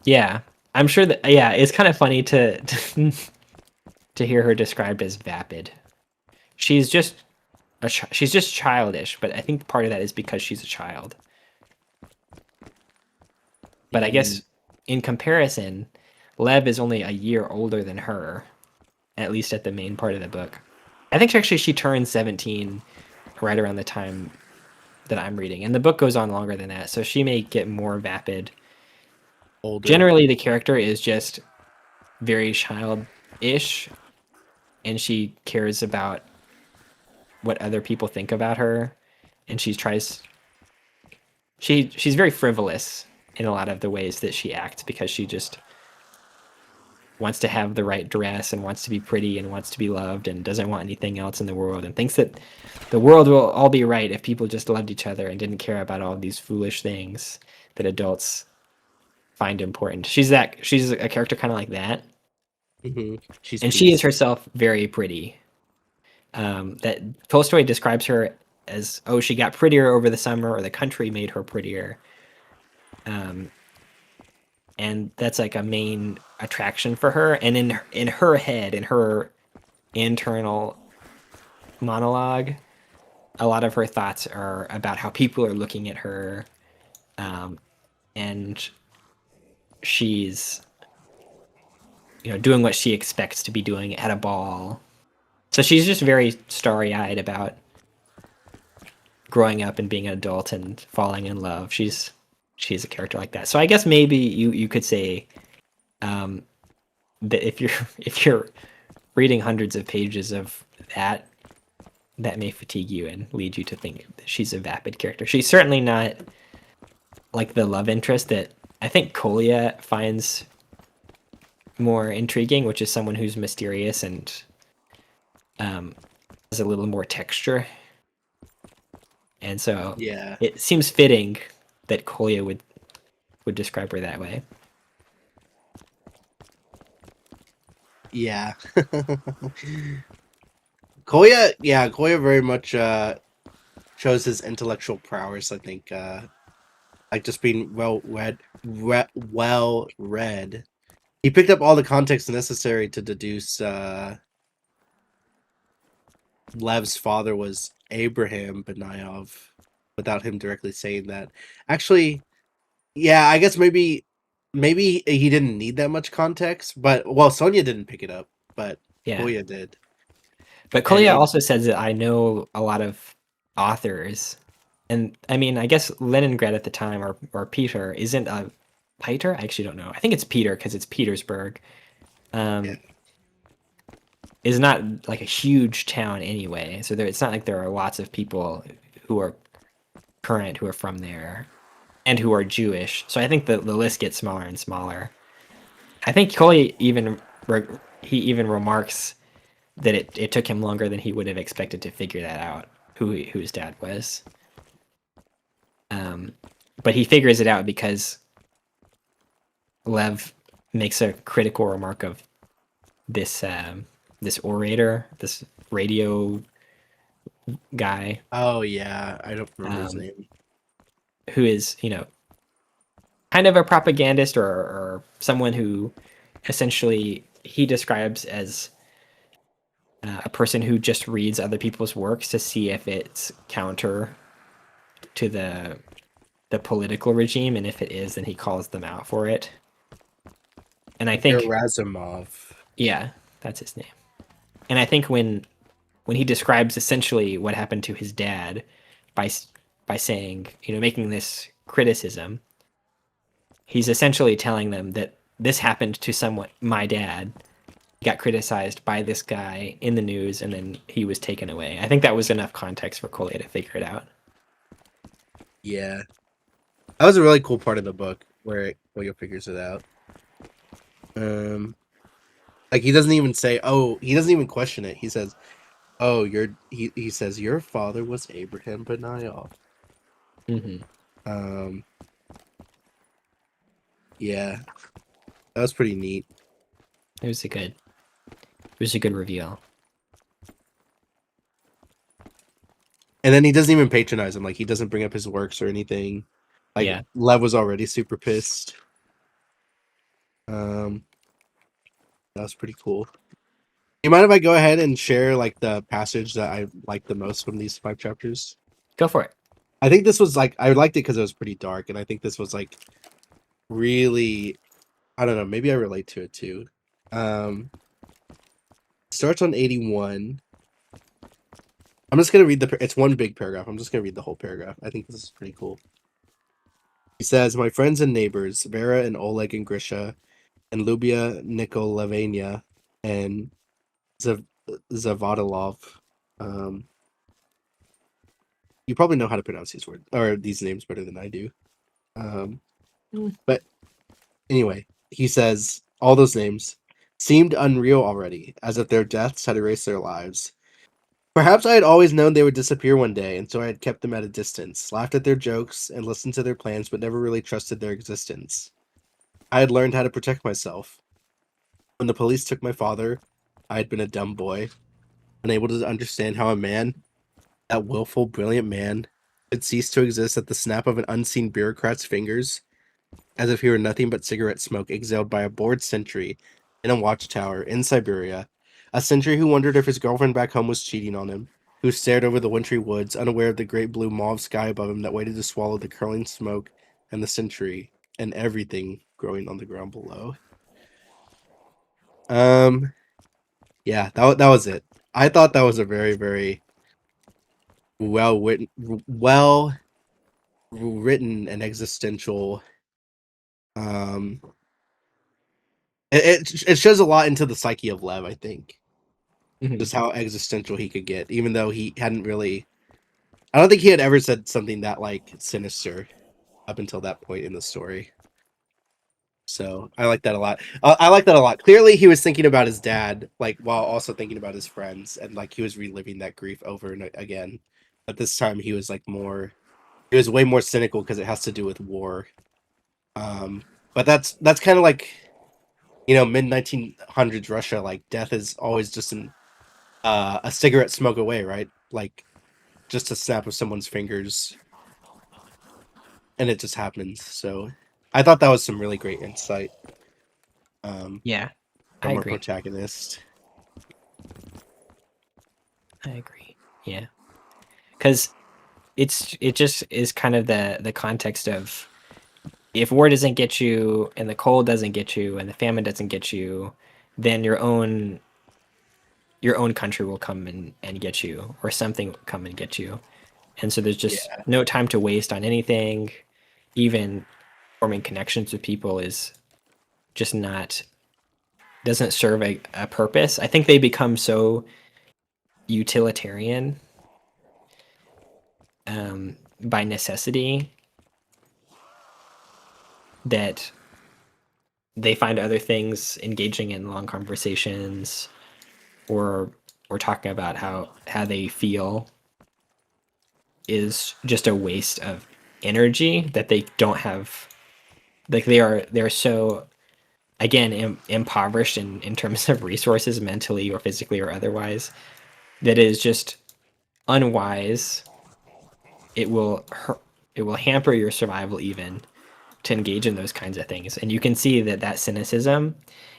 yeah, I'm sure that yeah, it's kind of funny to to hear her described as vapid. She's just she's just childish, but I think part of that is because she's a child. But I
Mm,
guess in comparison, Lev is only a year older than her, at least at the main part of the book. I think actually she turned 17 right around the time that I'm reading, and the book goes on longer than that, so she may get more vapid.
older.
Generally, the character is just very childish, and she cares about what other people think about her, and she's very frivolous in a lot of the ways that she acts because she just wants to have the right dress and wants to be pretty and wants to be loved and doesn't want anything else in the world and thinks that the world will all be right if people just loved each other and didn't care about all these foolish things that adults find important. She's a character kind of like that,
She's
and she is
peace.
herself very pretty. That Tolstoy describes her as, oh, she got prettier over the summer, or the country made her prettier. Um, and that's like a main attraction for her. And in her head, in her internal monologue, a lot of her thoughts are about how people are looking at her, and she's doing what she expects to be doing at a ball. So she's just very starry-eyed about growing up and being an adult and falling in love. She's a character like that. So I guess maybe you could say that if you're if you're reading hundreds of pages of that, that may fatigue you and lead you to think that she's a vapid character. She's certainly not like the love interest that I think Kolya finds more intriguing, which is someone who's mysterious and has a little more texture. And so
Yeah,
it seems fitting that Kolya would describe her that way.
yeah. Koya, yeah, Koya very much shows his intellectual prowess. I think, like just being well read. He picked up all the context necessary to deduce Lev's father was Abraham Benayov, without him directly saying that. Actually, yeah, I guess maybe he didn't need that much context, but well, Sonia didn't pick it up, but
Yeah.
Koya did,
But
and
Kolya also says that I know a lot of authors. And I mean, I guess Leningrad at the time, or Peter, isn't a Peter? I actually don't know. I think it's Peter because it's Petersburg.
yeah,
Um, is not like a huge town anyway. So it's not like there are lots of people who are current who are from there and who are Jewish. So I think the list gets smaller and smaller. I think Coley he even remarks that it took him longer than he would have expected to figure that out, who his dad was. Um, but he figures it out because Lev makes a critical remark of this this orator, this radio guy,
Oh yeah, I don't remember his
um,
name.
who is kind of a propagandist or someone who essentially he describes as a person who just reads other people's works to see if it's counter to the political regime, and if it is, then he calls them out for it. And I think,
Gerasimov.
yeah, that's his name. And I think when he describes essentially what happened to his dad by by saying, making this criticism, he's essentially telling them that this happened to someone, my dad, got criticized by this guy in the news, and then he was taken away. I think that was enough context for Coley to figure it out.
Yeah, that was a really cool part of the book where William figures it out. Um, like he doesn't even say, "Oh," he doesn't even question it. He says, "Oh, he says your father was Abraham Benioff."
Mm-hmm.
Um, yeah, that was pretty neat.
It was a good reveal.
And then he doesn't even patronize him. Like he doesn't bring up his works or anything. Like
Yeah,
Lev was already super pissed. Um, that was pretty cool. You mind if I go ahead and share like the passage that I like the most from these 5 chapters?
go for it.
I think this was like I liked it because it was pretty dark, and I think this was like really I don't know, maybe I relate to it too. Starts on 81. I'm just gonna read it's one big paragraph. I'm just gonna read the whole paragraph. I think this is pretty cool. He says, "My friends and neighbors, Vera and Oleg and Grisha, and Lubia Nikolavania, and Zav- Zavadilov. Um, you probably know how to pronounce these words or these names better than I do. Um,
Mm.
but anyway, he says all those names seemed unreal already, as if their deaths had erased their lives. Perhaps I had always known they would disappear one day, and so I had kept them at a distance, laughed at their jokes, and listened to their plans, but never really trusted their existence. I had learned how to protect myself. When the police took my father, I had been a dumb boy, unable to understand how a man, that willful, brilliant man, could cease to exist at the snap of an unseen bureaucrat's fingers, as if he were nothing but cigarette smoke exhaled by a bored sentry in a watchtower in Siberia, a sentry who wondered if his girlfriend back home was cheating on him, who stared over the wintry woods, unaware of the great blue mauve sky above him that waited to swallow the curling smoke and the sentry and everything growing on the ground below. Um, yeah, that was it. I thought that was a very, very well written, and existential. Um, it shows a lot into the psyche of Lev. I think
Mm-hmm.
just how existential he could get, even though he hadn't really. I don't think he had ever said something that like sinister up until that point in the story. So I like that a lot. I like that a lot. Clearly, he was thinking about his dad, like while also thinking about his friends, and like he was reliving that grief over and again. But this time, he was like more. He was way more cynical because it has to do with war. Um, but that's kind of like mid 1900s Russia. Like death is always just a cigarette smoke away, right? Like just a snap of someone's fingers, and it just happens. So I thought that was some really great insight um,
Yeah, I
from our
agree.
protagonist.
I agree. Yeah, because it just is kind of the context of if war doesn't get you and the cold doesn't get you and the famine doesn't get you, then your own country will come and get you, or something will come and get you. And so there's just
Yeah,
no time to waste on anything. Even forming connections with people is just not doesn't serve a purpose. I think they become so utilitarian by necessity that they find other things, engaging in long conversations, or talking about how they feel, is just a waste of energy that they don't have. Like they're so, again, impoverished in terms of resources, mentally or physically or otherwise, that is just unwise. It will hurt, it will hamper your survival even to engage in those kinds of things. And you can see that that cynicism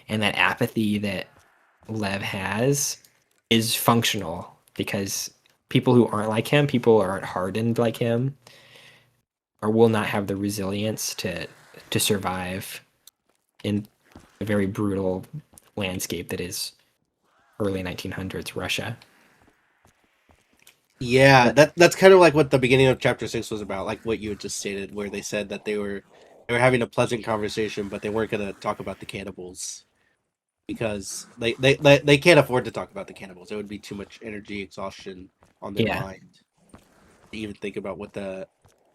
and that apathy that Lev has is functional, because people who aren't like him, people who aren't hardened like him, or will not have the resilience to survive in a very brutal landscape that is early 1900s Russia.
Yeah,
But
that's kind of like what the beginning of chapter 6 was about, like what you had just stated, where they said that they were having a pleasant conversation, but they weren't going to talk about the cannibals because they can't afford to talk about the cannibals. It would be too much energy exhaustion on their
yeah,
mind to even think about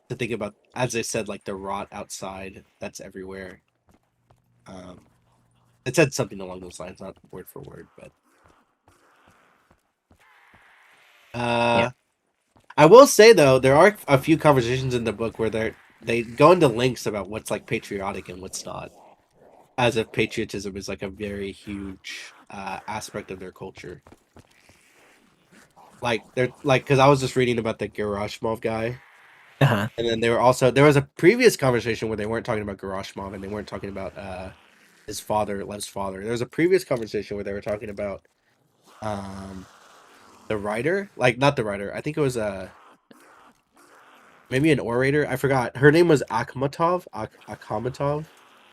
to think about, as they said, like the rot outside that's everywhere. Um, it said something along those lines, not word for word, but
yeah,
uh, I will say though, there are a few conversations in the book where they go into links about what's like patriotic and what's not, as if patriotism is like a very huge aspect of their culture. Like they're like, because I was just reading about the Gerasimov guy,
uh-huh.
and then there was a previous conversation where they weren't talking about Gerasimov and they weren't talking about his father, Lev's father. There was a previous conversation where they were talking about um the writer, like not the writer. I think it was maybe an orator. I forgot. Her name was Akhmatov.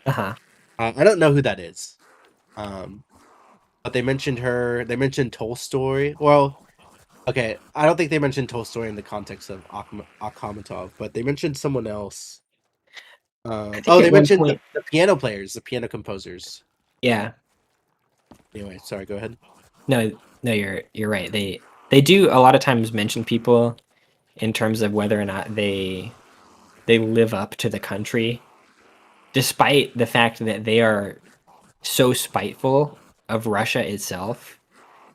Uh-huh.
I don't know who that is. Um, but they mentioned her. They mentioned Tolstoy. Well, okay, I don't think they mentioned Tolstoy in the context of Akhmatov, but they mentioned someone else.
I think
Oh,
at
they
one
mentioned
point,
the piano players, the piano composers.
yeah.
Anyway, sorry. Go ahead.
No, no, you're right. They do a lot of times mention people in terms of whether or not they live up to the country, despite the fact that they are so spiteful of Russia itself.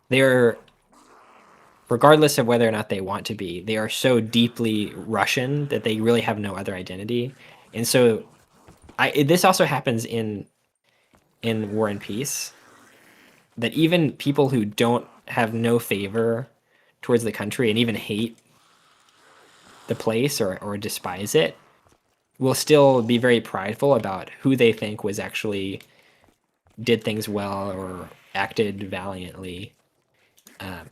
They're, regardless of whether or not they want to be, they are so deeply Russian that they really have no other identity. And so this also happens in War and Peace, that even people who don't have no favor towards the country and even hate the place, or despise it, will still be very prideful about who they think was actually did things well or acted valiantly, um,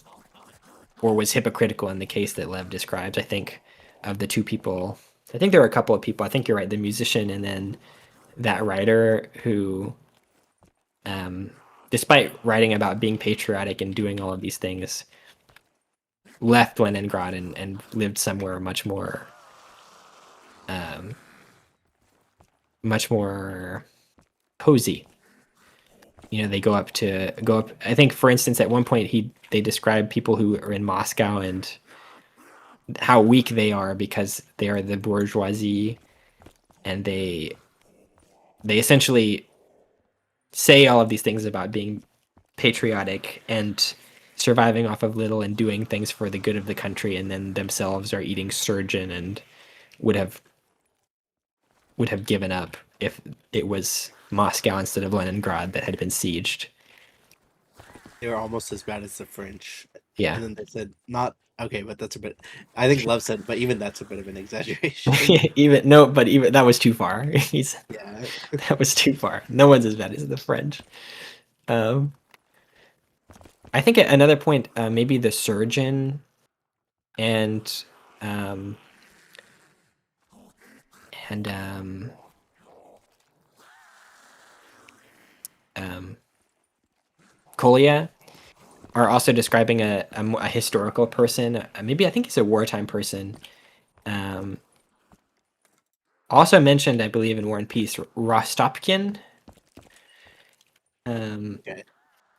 or was hypocritical in the case that Lev describes. I think of the two people, I think there were a couple of people. I think you're right, the musician and then that writer who, um, despite writing about being patriotic and doing all of these things, left Leningrad and lived somewhere um, much more cozy. They go up. I think, for instance, at one point they describe people who are in Moscow and how weak they are because they are the bourgeoisie, and they essentially say all of these things about being patriotic and surviving off of little and doing things for the good of the country, and then themselves are eating sturgeon and would have would have given up if it was Moscow instead of Leningrad that had been sieged.
They were almost as bad as the French,
Yeah.
and then they said not okay, but that's a bit. I think Love said, but even that's a bit of an exaggeration.
Even no, but even that was too far. He's
Yeah.
That was too far. No one's as bad as the French. Um, I think at another point, maybe the surgeon and um, and um, Kolya are also describing a historical person. Maybe I think he's a wartime person. Um, Also mentioned, I believe, in War and Peace, Rostopkin, um,
Okay.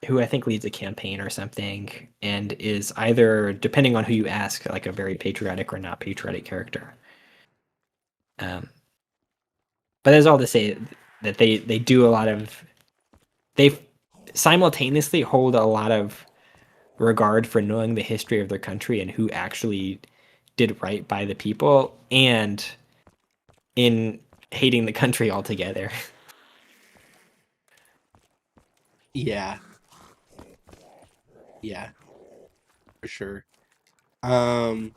who I think leads a campaign or something, and is either, depending on who you ask, like a very patriotic or not patriotic character. Um, but that's all to say, that they do a lot of they simultaneously hold a lot of regard for knowing the history of their country and who actually did right by the people, and in hating the country altogether.
Yeah, yeah, for sure. Um,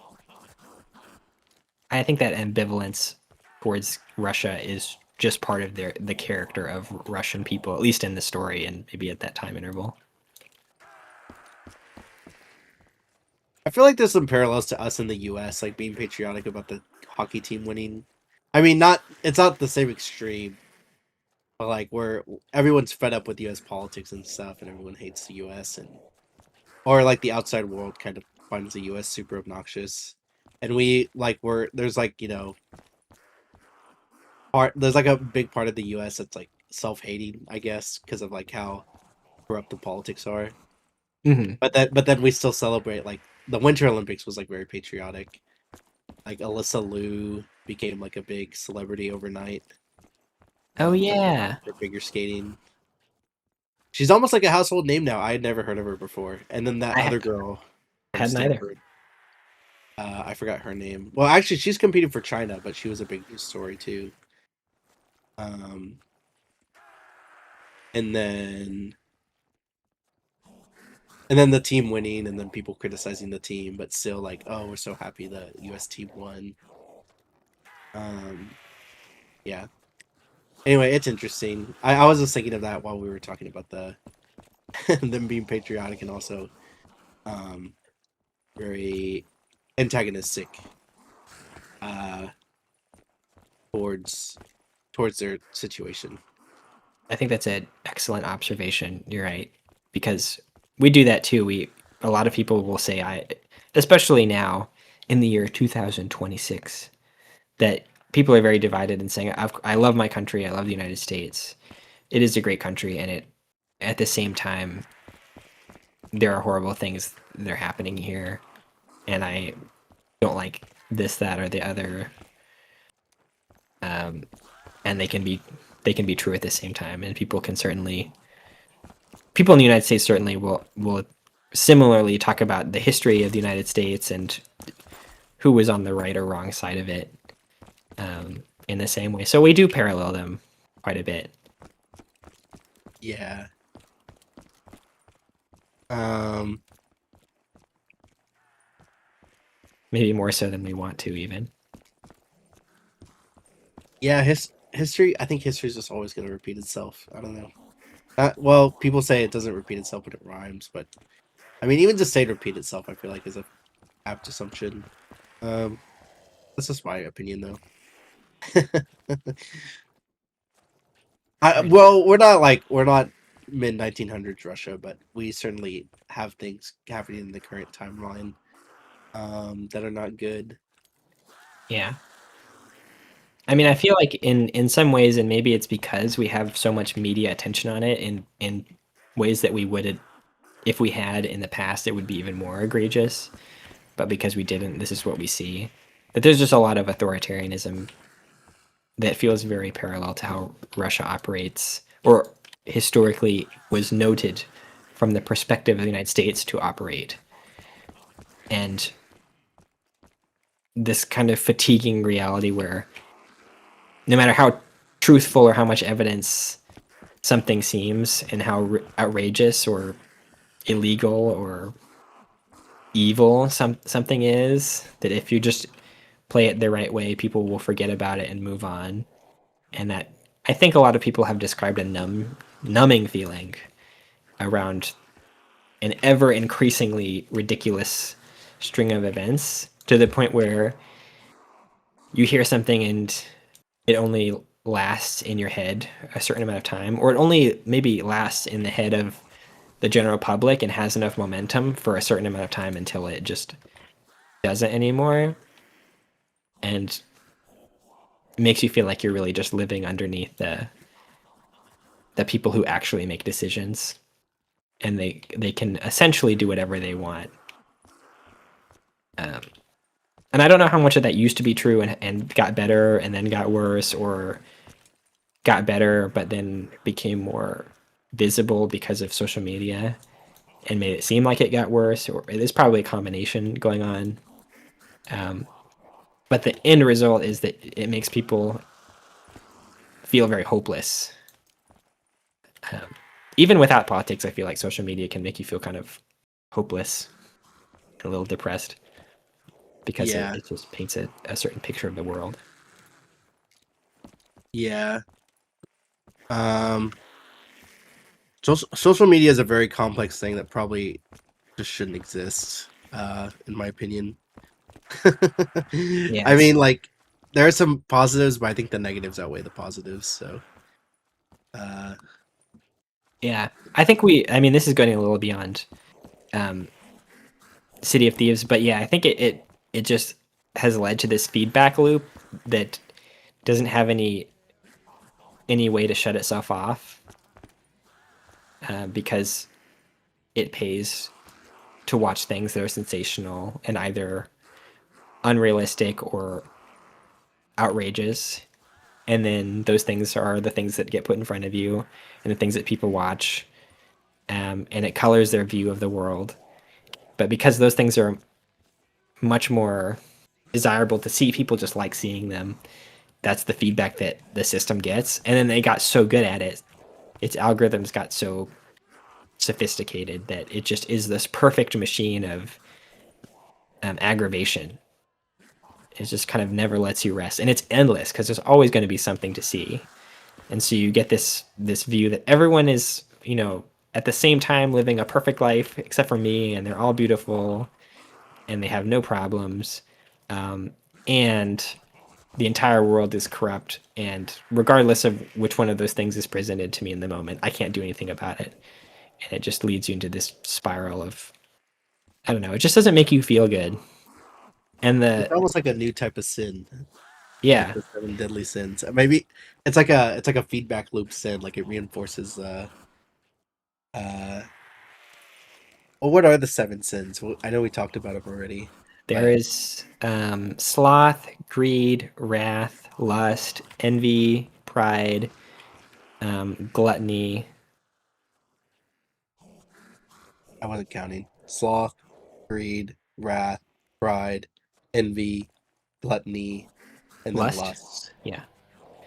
I think that ambivalence towards Russia is just part of the character of Russian people, at least in the story and maybe at that time interval.
I feel like there's some parallels to us in the U.S., like being patriotic about the hockey team winning. I mean, not it's not the same extreme, but like where everyone's fed up with U.S. politics and stuff, and everyone hates the U.S. and or like the outside world kind of finds the U.S. super obnoxious, and we like we're there's like there's like a big part of the U.S. that's like self-hating, I guess, because of like how corrupt the politics are.
Mm-hmm.
But then we still celebrate like the Winter Olympics was like very patriotic. Like Alyssa Liu became like a big celebrity overnight
Oh
for
yeah,
figure skating. She's almost like a household name now. I had never heard of her before. And then that
I
other girl from
had neither.
Stanford, I forgot her name. Well, actually, she's competing for China, but she was a big news story too. Um, and then the team winning, and then people criticizing the team, but still like, oh, we're so happy the U.S. team won. Um, yeah. Anyway, it's interesting. I was just thinking of that while we were talking about the them being patriotic and also um, very antagonistic uh, towards their situation.
I think that's an excellent observation. You're right, because we do that too. We A lot of people will say, especially now in the year 2026, that people are very divided and saying, I love my country. I love the United States. It is a great country, and at the same time, there are horrible things that are happening here, and I don't like this, that, or the other. Um, and they can be true at the same time, and people in the United States certainly will similarly talk about the history of the United States and who was on the right or wrong side of it, in the same way. So we do parallel them quite a bit.
Yeah. Um,
Maybe more so than we want to even.
yeah. History. I think history is just always going to repeat itself. I don't know. Well, people say it doesn't repeat itself when it rhymes, but I mean, even just saying repeat itself, I feel like is a apt assumption. Um, that's just my opinion, though.
Right.
Well, we're not mid 1900s Russia, but we certainly have things happening in the current timeline that are not good.
Yeah. I mean, I feel like in some ways, and maybe it's because we have so much media attention on it in ways that we would, if we had in the past, it would be even more egregious. But because we didn't, this is what we see. That there's just a lot of authoritarianism that feels very parallel to how Russia operates, or historically was noted from the perspective of the United States to operate. And this kind of fatiguing reality where no matter how truthful or how much evidence something seems, and how outrageous or illegal or evil something is, that if you just play it the right way, people will forget about it and move on. And that, I think a lot of people have described a numbing feeling around an ever increasingly ridiculous string of events, to the point where you hear something and it only lasts in your head a certain amount of time, or it only maybe lasts in the head of the general public and has enough momentum for a certain amount of time until it just doesn't anymore, and it makes you feel like you're really just living underneath the people who actually make decisions, and they can essentially do whatever they want. um, and I don't know how much of that used to be true and got better and then got worse, or got better, but then became more visible because of social media and made it seem like it got worse. Or there's probably a combination going on. Um, but the end result is that it makes people feel very hopeless. Um, Even without politics, I feel like social media can make you feel kind of hopeless, a little depressed because
Yeah,
it just paints a certain picture of the world.
yeah. Um, social media is a very complex thing that probably just shouldn't exist, in my opinion. I
Yes.
mean, like, there are some positives, but I think the negatives outweigh the positives. So, uh,
Yeah. I mean, this is going a little beyond um, City of Thieves, but yeah, I think it just has led to this feedback loop that doesn't have any way to shut itself off because it pays to watch things that are sensational and either unrealistic or outrageous. And then those things are the things that get put in front of you and the things that people watch. And it colors their view of the world. But because those things are much more desirable to see, people just like seeing them. That's the feedback that the system gets. And then they got so good at it, its algorithms got so sophisticated that it just is this perfect machine of aggravation. It just kind of never lets you rest, and it's endless because there's always going to be something to see. And so you get this view that everyone is, at the same time living a perfect life except for me, and they're all beautiful and they have no problems, and the entire world is corrupt. And regardless of which one of those things is presented to me in the moment, I can't do anything about it, and it just leads you into this spiral of, I don't know, it just doesn't make you feel good. And
it's
the
almost like a new type of sin, like
yeah,
the seven deadly sins. Maybe it's like a feedback loop sin. Like it reinforces. Uh, well, what are the seven sins? Well, I know we talked about them already,
there
but
is sloth, greed, wrath, lust, envy, pride, gluttony.
I wasn't counting. Sloth, greed, wrath, pride, envy, gluttony, and then
Lust.
lust.
Yeah.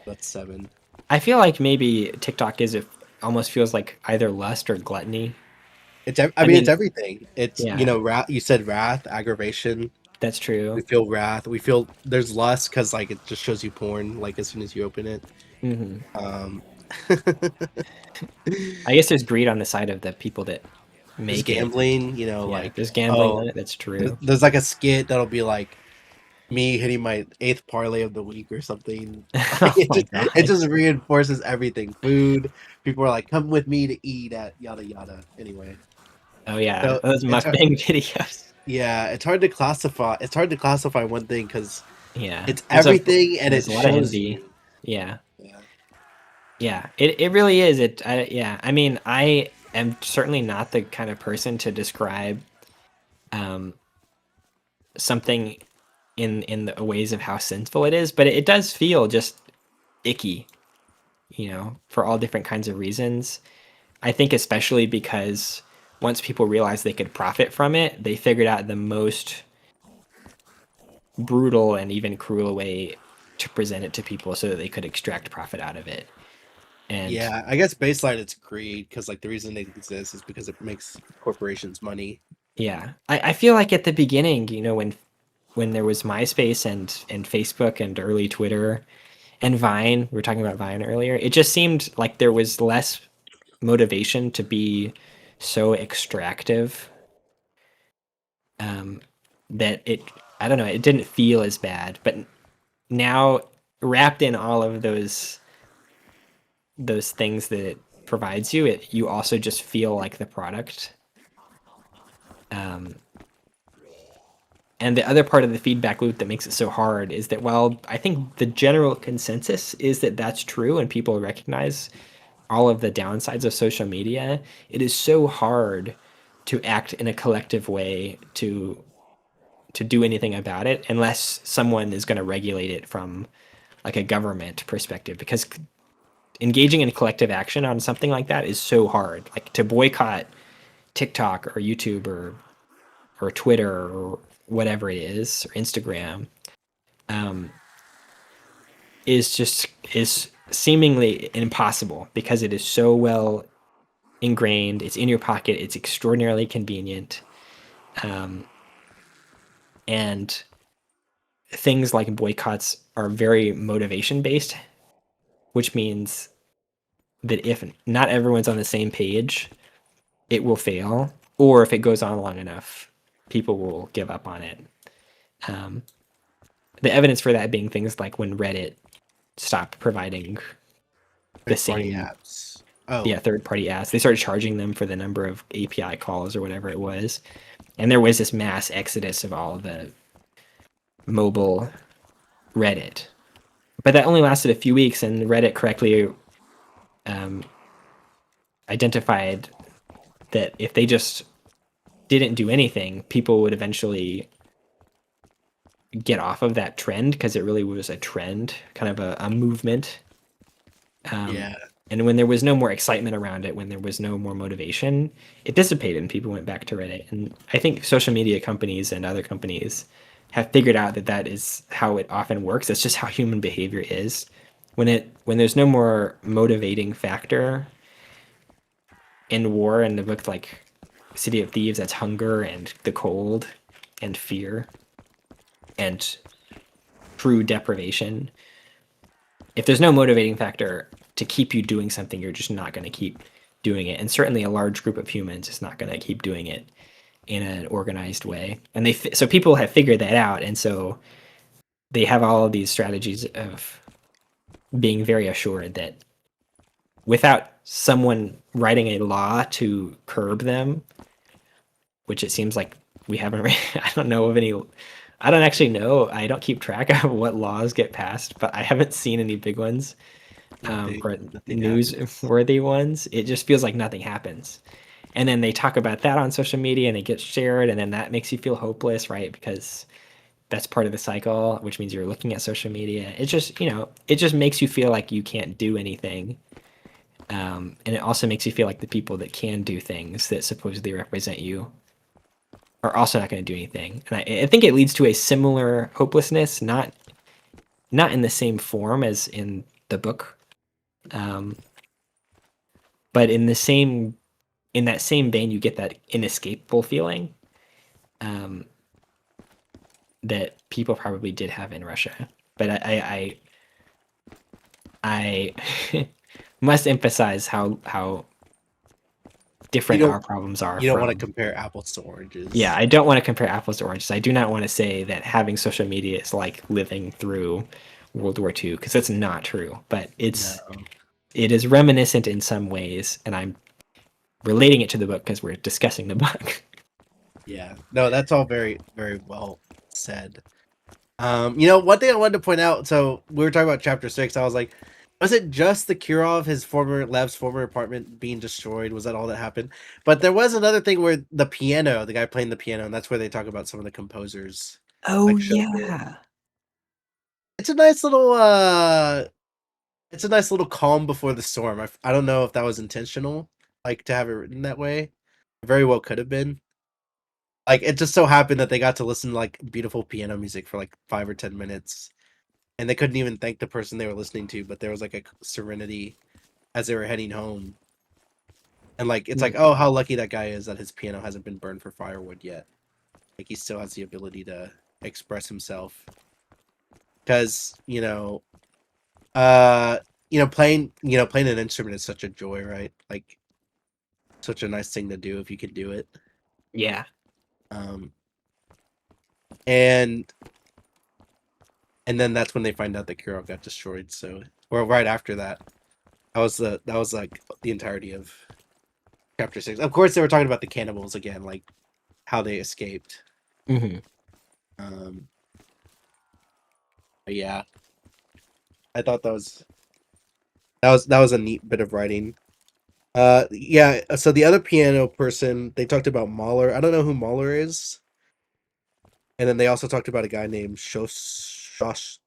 That's seven.
I feel like maybe TikTok is, it almost feels like either lust or gluttony.
I
I
mean, it's
mean,
everything. It's
yeah,
wrath. You said wrath, aggravation.
that's true.
We feel wrath. We feel there's lust because like it just shows you porn like as soon as you open it.
Hmm.
Um,
I guess there's greed on the side of the people that
there's
make it.
gambling.
Yeah,
Like
there's gambling
oh,
on it. That's true.
there's like a skit that'll be like me hitting my eighth parlay of the week or something. Like
Oh my
it
god.
just reinforces everything. Food. People are like, come with me to eat at yada yada. Anyway,
Oh yeah,
so
those
it's
mukbang videos.
yeah, it's hard to classify. It's hard to classify one thing because
Yeah,
it's everything and
there's
it
a lot of
shows
envy.
you.
Yeah.
Yeah.
Yeah, it really is. Yeah, I mean, I am certainly not the kind of person to describe um, something in the ways of how sinful it is, but it does feel just icky, for all different kinds of reasons. I think especially because once people realized they could profit from it, they figured out the most brutal and even cruel way to present it to people so that they could extract profit out of it. And
Yeah, I guess baseline it's greed because like the reason it exists is because it makes corporations money.
yeah, I feel like at the beginning, when there was MySpace and Facebook and early Twitter and Vine, we were talking about Vine earlier, it just seemed like there was less motivation to be so extractive, um, that I don't know, it didn't feel as bad. But now, wrapped in all of those things that it provides you, you also just feel like the product. Um, And the other part of the feedback loop that makes it so hard is that while I think the general consensus is that that's true and people recognize all of the downsides of social media, it is so hard to act in a collective way to do anything about it unless someone is going to regulate it from like a government perspective, because engaging in collective action on something like that is so hard. Like to boycott TikTok or YouTube or Twitter or whatever it is, or Instagram, um, is seemingly impossible because it is so well ingrained. It's in your pocket. It's extraordinarily convenient, um, and things like boycotts are very motivation based, which means that if not everyone's on the same page, it will fail, or if it goes on long enough, people will give up on it. Um, the evidence for that being things like when Reddit stopped providing the
Third party
same,
apps. Oh,
yeah, third party apps. They started charging them for the number of API calls or whatever it was. And there was this mass exodus of all of the mobile Reddit. But that only lasted a few weeks, and Reddit correctly um, identified that if they just didn't do anything, people would eventually get off of that trend because it really was a trend, kind of a movement. Um,
yeah.
and when there was no more excitement around it, when there was no more motivation, it dissipated and people went back to Reddit. And I think social media companies and other companies have figured out that that is how it often works. That's just how human behavior is. When there's no more motivating factor in war, and the book like City of Thieves, that's hunger and the cold and fear and true deprivation. If there's no motivating factor to keep you doing something, you're just not going to keep doing it. And certainly a large group of humans is not going to keep doing it in an organized way. And so people have figured that out. And so they have all of these strategies of being very assured that without someone writing a law to curb them, which it seems like we haven't, I don't know of any. I don't actually know. I don't keep track of what laws get passed, but I haven't seen any big ones or
Nothing happens.
newsworthy ones. It just feels like nothing happens. And then they talk about that on social media and it gets shared, and then that makes you feel hopeless, right? Because that's part of the cycle, which means you're looking at social media. It just, it just makes you feel like you can't do anything. And it also makes you feel like the people that can do things that supposedly represent you are also not going to do anything. And I think it leads to a similar hopelessness, not in the same form as in the book, um, but in that same vein, you get that inescapable feeling um, that people probably did have in Russia. But I must emphasize how
You
different our
don't
problems are
you don't want to
from.
compare apples to
Yeah,
oranges.
I don't want to compare apples to oranges. I do not want to say that having social media is like living through World War II because that's not true. But
No.
it is reminiscent in some ways, and I'm relating it to the book because we're discussing the book.
Yeah. No, that's all very, very well said. One thing I wanted to point out, so we were talking about chapter 6, I was like, was it just the Kirov, his former Lev's former apartment being destroyed? Was that all that happened? But there was another thing where the guy playing the piano, and that's where they talk about some of the composers,
Oh
like shows it.
yeah.
It's a nice little calm before the storm. I don't know if that was intentional, like to have it written that way. It very well could have been. Like it just so happened that they got to listen to like beautiful piano music for like 5 or 10 minutes, and they couldn't even thank the person they were listening to, but there was like a serenity as they were heading home. And like it's like, oh, how lucky that guy is that his piano hasn't been burned for firewood yet. Like he still has the ability to express himself. Because, playing an instrument is such a joy, right? Like such a nice thing to do if you can do it.
Yeah.
Um and and then that's when they find out that Kuro got destroyed. So, or right after that, that was like the entirety of chapter 6. Of course, they were talking about the cannibals again, like how they escaped.
Hmm.
Um, but yeah, I thought that was a neat bit of writing. Yeah. So the other piano person, they talked about Mahler. I don't know who Mahler is, and then they also talked about a guy named Shostakovich.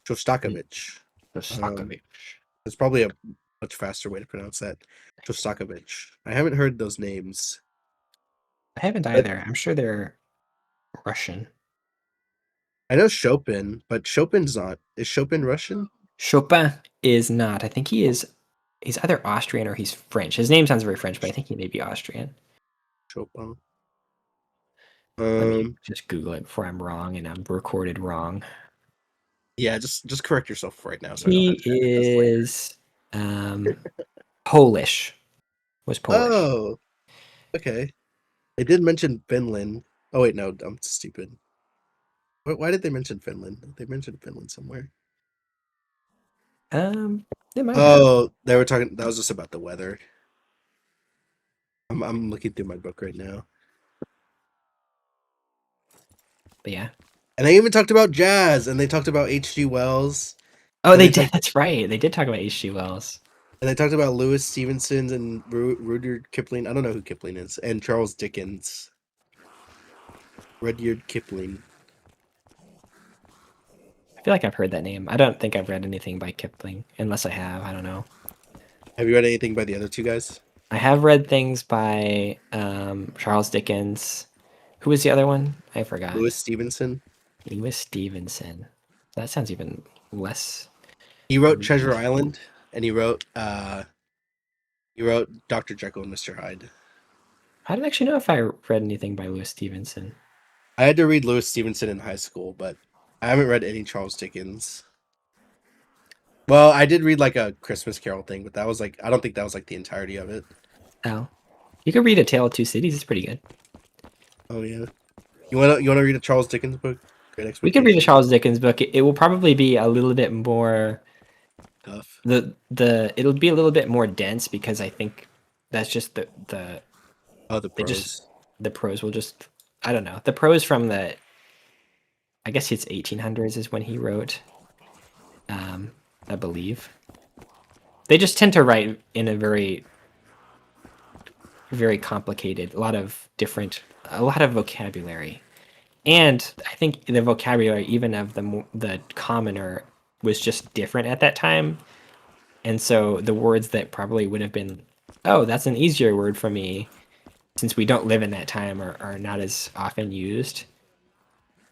Shostakovich. Um,
Sokovich.
there's probably a much faster way to pronounce that. Shostakovich. I haven't heard those names.
I haven't
But
either. I'm sure they're Russian.
I know Chopin, but Chopin's not. Is Chopin Russian?
Chopin is not. I think he's either Austrian or he's French. His name sounds very French, but I think he may be Austrian.
Chopin.
Let me
Um,
just Google it before I'm wrong and I'm recorded wrong.
yeah, just correct yourself right now so I don't have
He
to edit this later.
is um, Polish. Was Polish.
Oh, okay. They did mention Finland. Oh wait, no, I'm stupid. Why did they mention Finland? They mentioned Finland somewhere.
Um, they might have,
Oh, they were talking. That was just about the weather. I'm looking through my book right now,
but yeah.
and they even talked about jazz, and they talked about H.G. Wells,
Oh,
and
they
they
did.
talked
That's right. They did talk about H.G. Wells.
and they talked about Louis Stevenson and Rudyard Kipling. I don't know who Kipling is, and Charles Dickens. Rudyard Kipling.
I feel like I've heard that name. I don't think I've read anything by Kipling, unless I have. I don't know.
Have you read anything by the other two guys?
I have read things by Charles Dickens. Who was the other one? I forgot.
Louis Stevenson.
Louis Stevenson. That sounds even less.
He wrote Treasure Island, and he wrote Dr. Jekyll and Mr. Hyde.
I don't actually know if I read anything by Louis Stevenson.
I had to read Louis Stevenson in high school, but I haven't read any Charles Dickens. Well, I did read like a Christmas Carol thing, but that was like I don't think that was like the entirety of it.
Oh, you could read A Tale of Two Cities. It's pretty good.
Oh yeah. You wanna read a Charles Dickens book? Great
We could read a
Expectations.
Charles Dickens book. It will probably be a little bit more
Tough.
the it'll be a little bit more dense because I think that's just the
Oh, the
they just
prose.
the prose will just I don't know. The prose from the I guess it's 1800s is when he wrote. I believe they just tend to write in a very complicated, a lot of vocabulary, and I think the vocabulary even of the commoner was just different at that time, and so the words that probably would have been, oh, that's an easier word for me, since we don't live in that time, are not as often used.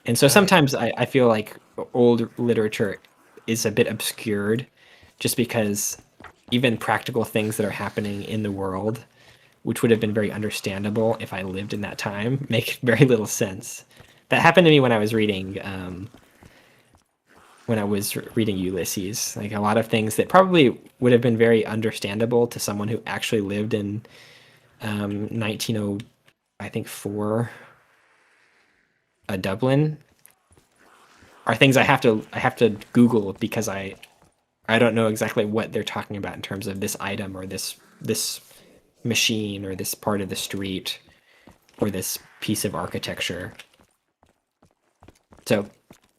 And so
Yeah.
sometimes I feel like old literature is a bit obscured just because even practical things that are happening in the world, which would have been very understandable if I lived in that time, make very little sense. That happened to me when I was reading Ulysses. Like a lot of things that probably would have been very understandable to someone who actually lived in 1900, I think four, Dublin, are things I have to Google because I don't know exactly what they're talking about in terms of this item or this machine or this part of the street or this piece of architecture. So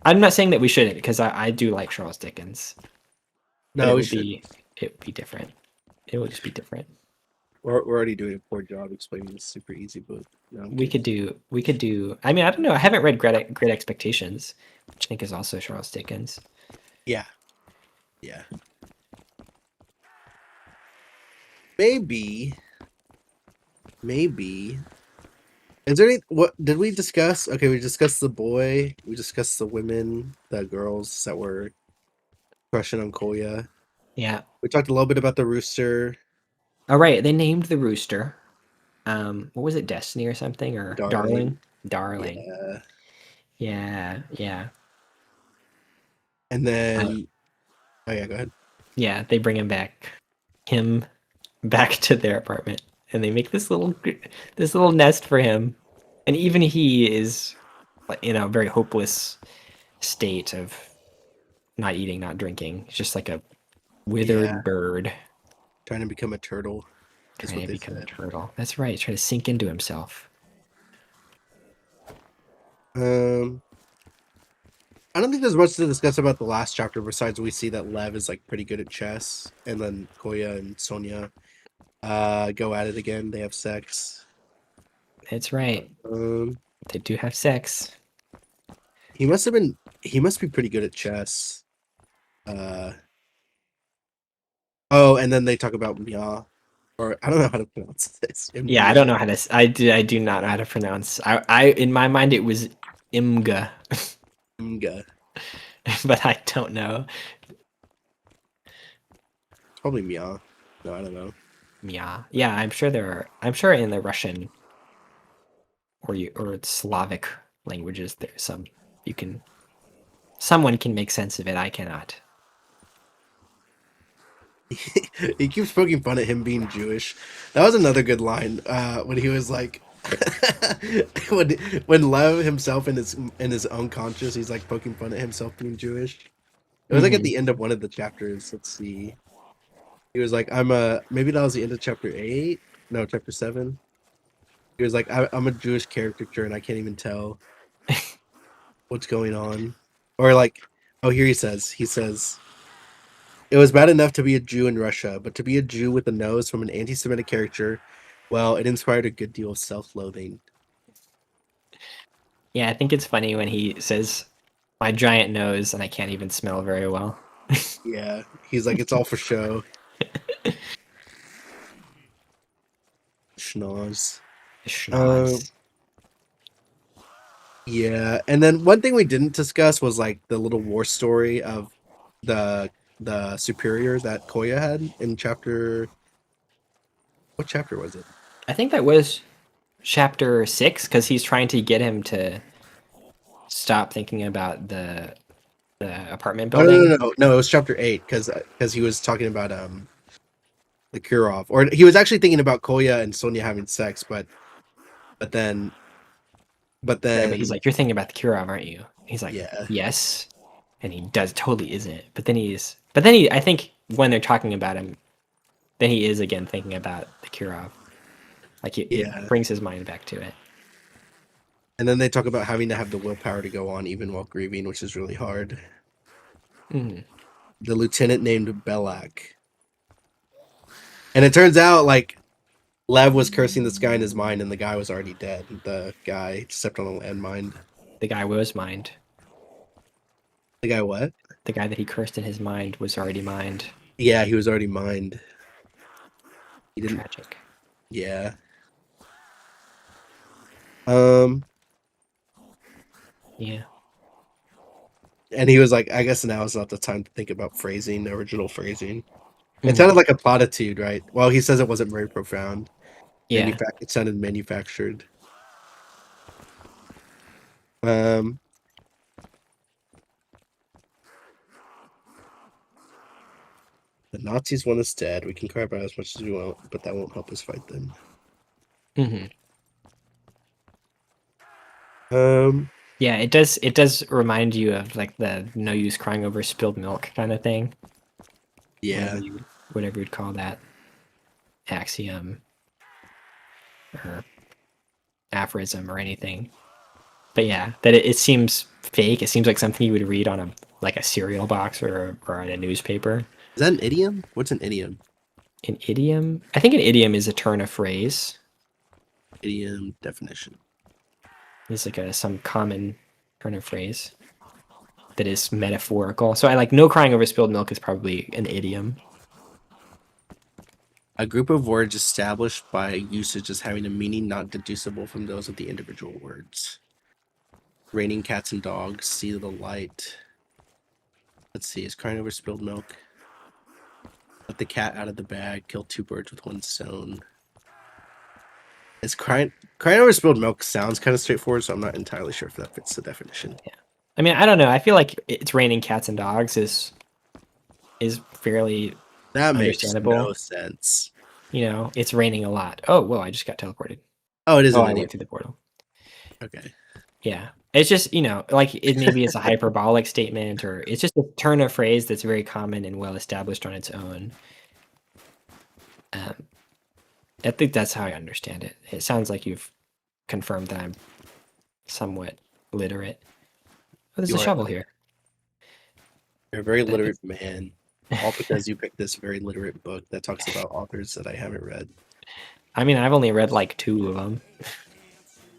I'm not saying that we shouldn't because I do like Charles Dickens, but
No, we shouldn't.
it would be different. It would just be different.
We're already doing a poor job explaining this super easy book. No, I'm kidding.
We could do. I mean, I don't know. I haven't read Great Expectations, which I think is also Charles Dickens.
Yeah. Yeah. Maybe. Maybe. Is there any what did we discuss? Okay, we discussed the boy, we discussed the women, the girls that were crushing on Koya.
Yeah.
We talked a little bit about the rooster,
All right. They named the rooster. What was it? Destiny or something or Darling?
darling.
Darling.
Yeah.
Yeah. Yeah.
And
Uh,
then oh yeah, go ahead.
yeah. They bring him back to their apartment, and they make this little nest for him, and even he is like, in a very hopeless state of not eating, not drinking. It's just like a
Yeah.
withered bird
Trying to become a turtle is
trying
what
to
they
become a
said.
turtle. That's right. Trying to sink into himself.
Um I don't think there's much to discuss about the last chapter besides we see that Lev is like pretty good at chess and then Koya and Sonia go at it again. They have sex.
That's right.
Um
They do have sex.
he must be pretty good at chess. Uh, oh, and then they talk about Mia, or I don't know how to pronounce this.
Yeah, I don't
Mia,
know how to. I do not know how to pronounce. I in my mind it was Imga,
Mga.
but I don't know.
Probably Mia. No, I don't know.
Yeah, yeah. I'm sure there are. I'm sure in the Russian or Slavic languages there's some you can. Someone can make sense of it. I cannot.
He keeps poking fun at him being Jewish. That was another good line when he was like, when when Lev himself in his own conscious, he's like poking fun at himself being Jewish. It was like at
Hmm.
the end of one of the chapters. Let's see. He was like, "I'm a maybe that was the end of chapter 8. No, chapter 7. He was like, I'm a Jewish caricature and I can't even tell what's going on." Or like, oh, here he says it was bad enough to be a Jew in Russia, but to be a Jew with a nose from an anti-Semitic character, well, it inspired a good deal of self-loathing.
Yeah, I think it's funny when he says, "My giant nose and I can't even smell very well."
Yeah, he's like, it's all for show. Schnoz. Um,
Schnoz.
yeah, and then one thing we didn't discuss was like the little war story of the the superior that Koya had in chapter. What chapter was it?
I think that was chapter 6 because he's trying to get him to stop thinking about the apartment
Oh no
building.
no no no! It was chapter 8 because he was talking about the Kurov, or he was actually thinking about Koya and Sonya having sex, but then but
Right, but he's
then
like, "You're thinking about the Kirov, aren't you?" He's like,
yeah
"Yes," and he does totally isn't. But then I think when they're talking about him, then he is again thinking about the Kirov. Like it
yeah,
brings his mind back to it.
and then they talk about having to have the willpower to go on even while grieving, which is really hard.
Mhm.
The lieutenant named Belak, and it turns out like Lev was cursing this guy in his mind, and the guy was already dead. The guy stepped on a landmine.
The guy was mined.
The guy what?
The guy that he cursed in his mind was already mined.
Yeah, he was already mined. He didn't.
Tragic.
Yeah. Um.
Yeah.
And he was like, I guess now is not the time to think about phrasing, original phrasing. It
Mhm.
sounded like a platitude, right? Well, he says it wasn't very profound.
Yeah.
It sounded manufactured. Um, the Nazis want us dead. We can cry about it as much as we want, but that won't help us fight them.
Hmm.
Um,
Yeah, it does. It does remind you of like the no use crying over spilled milk kind of thing.
yeah.
Whatever you'd call that axiom or aphorism or anything. But yeah, that it seems fake. It seems like something you would read on a cereal box or on a newspaper.
Is that an idiom? What's an idiom?
An idiom. I think an idiom is a turn of phrase.
Idiom definition.
It's like some common turn of phrase that is metaphorical. So I like no crying over spilled milk is probably an idiom.
A group of words established by usage as having a meaning not deducible from those of the individual words. Raining cats and dogs, see the light. Let's see, is crying over spilled milk. Let the cat out of the bag, kill two birds with one stone. Is crying over spilled milk sounds kind of straightforward, so I'm not entirely sure if that fits the definition.
Yeah. I mean, I don't know. I feel like it's raining cats and dogs is fairly
That makes no
understandable.
sense.
You know, it's raining a lot. Oh, whoa, I just got teleported.
Oh, it is
Oh,
an
I
idiom.
went through the portal.
Okay.
Yeah. It's just, like it maybe it's a hyperbolic statement or it's just a turn of phrase that's very common and well established on its own. Um, I think that's how I understand it. It sounds like you've confirmed that I'm somewhat literate. Oh, there's
You
a
are
shovel here.
you're a very
That is-
literate man. All because you picked this very literate book that talks about authors that I haven't read.
I mean, I've only read like 2 of them.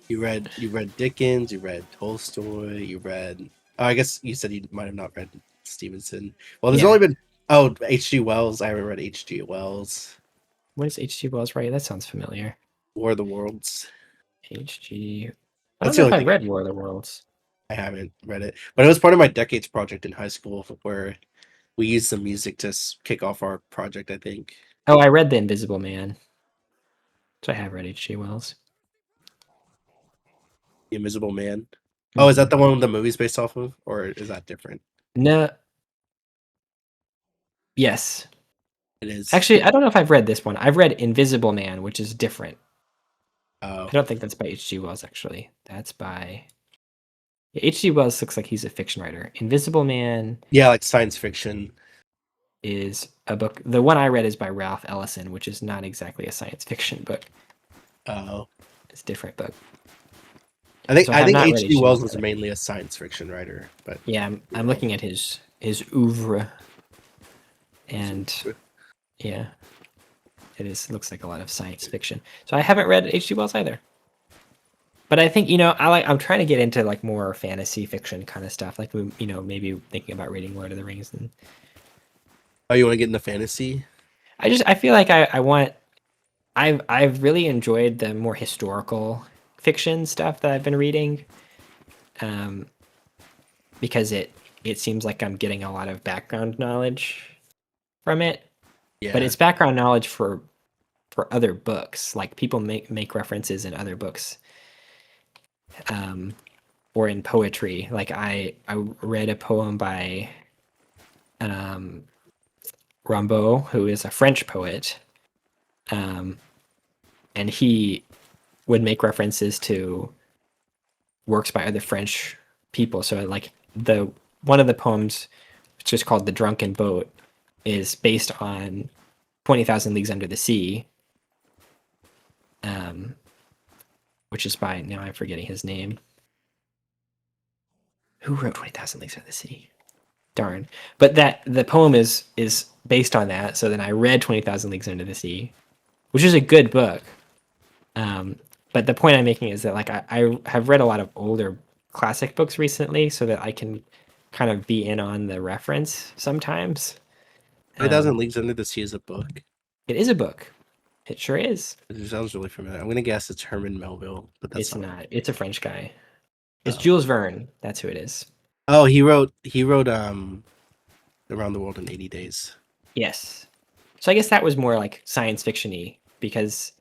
You read Dickens, you read Tolstoy, you read, oh, I guess you said you might have not read Stevenson. Well, there's
Yeah.
only been H.G. Wells. I haven't read H.G. Wells.
What is H.G. Wells writing? That sounds familiar.
War of the Worlds.
H.G. I don't
That's
know
the
if
only
I've
thing
read War of the Worlds.
I haven't read it, but it was part of my decades project in high school where we used some music to kick off our project. I think
Oh, I read The Invisible Man. So I have read H.G. Wells.
The Invisible Man. Oh, is that
Hmm.
the one the movie's based off of, or is that different?
No. Yes.
It is.
Actually, I don't know if I've read this one. I've read Invisible Man, which is different. I
Oh,
don't think that's by H.G. Wells, actually. That's by H.G. Wells. Looks like he's a fiction writer. Invisible Man
yeah, like science fiction.
is a book. The one I read is by Ralph Ellison, which is not exactly a science fiction book.
Oh,
It's a different book.
I think
So I
I
have
think
not read
H.G.
H.G.
Wells
Wells
was
either.
mainly a science fiction writer, but
Yeah,
you're
I'm
wrong.
looking at his oeuvre, and yeah, it is looks like a lot of science fiction. So I haven't read H.G. Wells either. But I think I'm trying to get into like more fantasy fiction kind of stuff, like maybe thinking about reading Lord of the Rings. And
Oh, you want to get into fantasy?
I feel like I want I've really enjoyed the more historical fiction stuff that I've been reading, um, because it seems like I'm getting a lot of background knowledge from it. But
Yeah,
it's background knowledge for other books. Like people make references in other books, um, or in poetry. Like I read a poem by um, Rimbaud, who is a French poet, um, and he would make references to works by other French people. So like the one of the poems, which is called "The Drunken Boat," is based on 20,000 Leagues Under the Sea, um, which is by now I'm forgetting his name. Who wrote 20,000 Leagues Under the Sea? Darn. But that the poem is based on that. So then I read 20,000 Leagues Under the Sea, which is a good book. Um, but the point I'm making is that like I have read a lot of older classic books recently, so that I can kind of be in on the reference sometimes.
20,000
Um,
Leagues Under the Sea is a book.
it is a book. It sure is.
It sounds really familiar. I'm gonna guess it's Herman Melville, but that's
It's
not.
not. It's a French guy. It's
Oh,
Jules Verne. That's who it is.
oh, he wrote Around the World in 80 Days.
Yes. So I guess that was more like science fiction-y because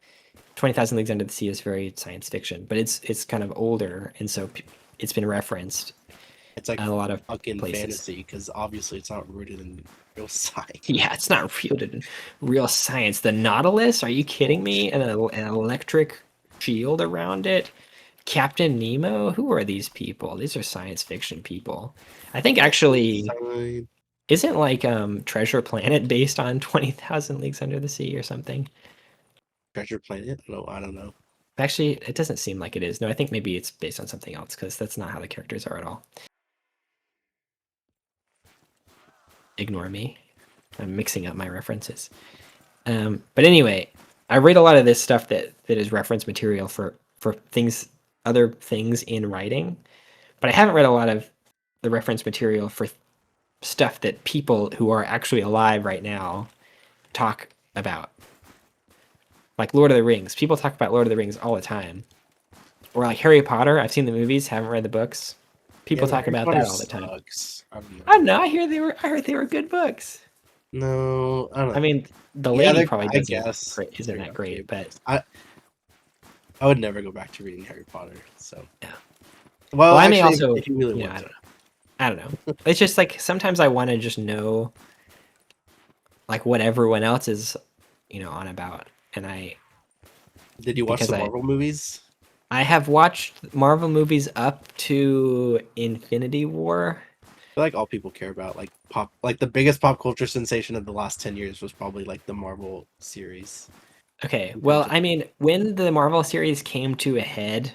20,000 Leagues Under the Sea is very science fiction, but it's kind of older, and so it's been referenced
It's like
in a lot of
fucking
places.
fantasy because obviously it's not rooted in real science.
Yeah, it's not rooted in real science. The Nautilus? Are you kidding me? An electric shield around it? Captain Nemo? Who are these people? These are science fiction people. I think actually
Side
isn't like Treasure Planet based on 20,000 Leagues Under the Sea or something?
Treasure Planet? No, I don't know.
Actually, it doesn't seem like it is. No, I think maybe it's based on something else because that's not how the characters are at all. Ignore me. I'm mixing up my references. But anyway, I read a lot of this stuff that is reference material for things, other things in writing, but I haven't read a lot of the reference material for stuff that people who are actually alive right now talk about. Like Lord of the Rings. People talk about Lord of the Rings all the time. Or like Harry Potter. I've seen the movies, haven't read the books.
Yeah,
People
but
talk
Harry
about
Potter
that all the time.
sucks. I don't
I
know.
don't know. I heard they were good books.
No, I don't
I
know.
mean, the
Yeah,
lady probably
I
doesn't
guess
isn't
they're
that
okay
great, but
books. I would never go back to reading Harry Potter. So,
yeah.
well,
Well, I may
actually, if,
also,
if you really
you know,
want to,
I don't know. It's just like sometimes I want to just know like what everyone else is, on about, and
did you watch
because
the Marvel movies?
I have watched Marvel movies up to Infinity War.
I feel like all people care about like the biggest pop culture sensation of the last 10 years was probably like the Marvel series
Okay,
in terms
well,
of
I mean, when the Marvel series came to a head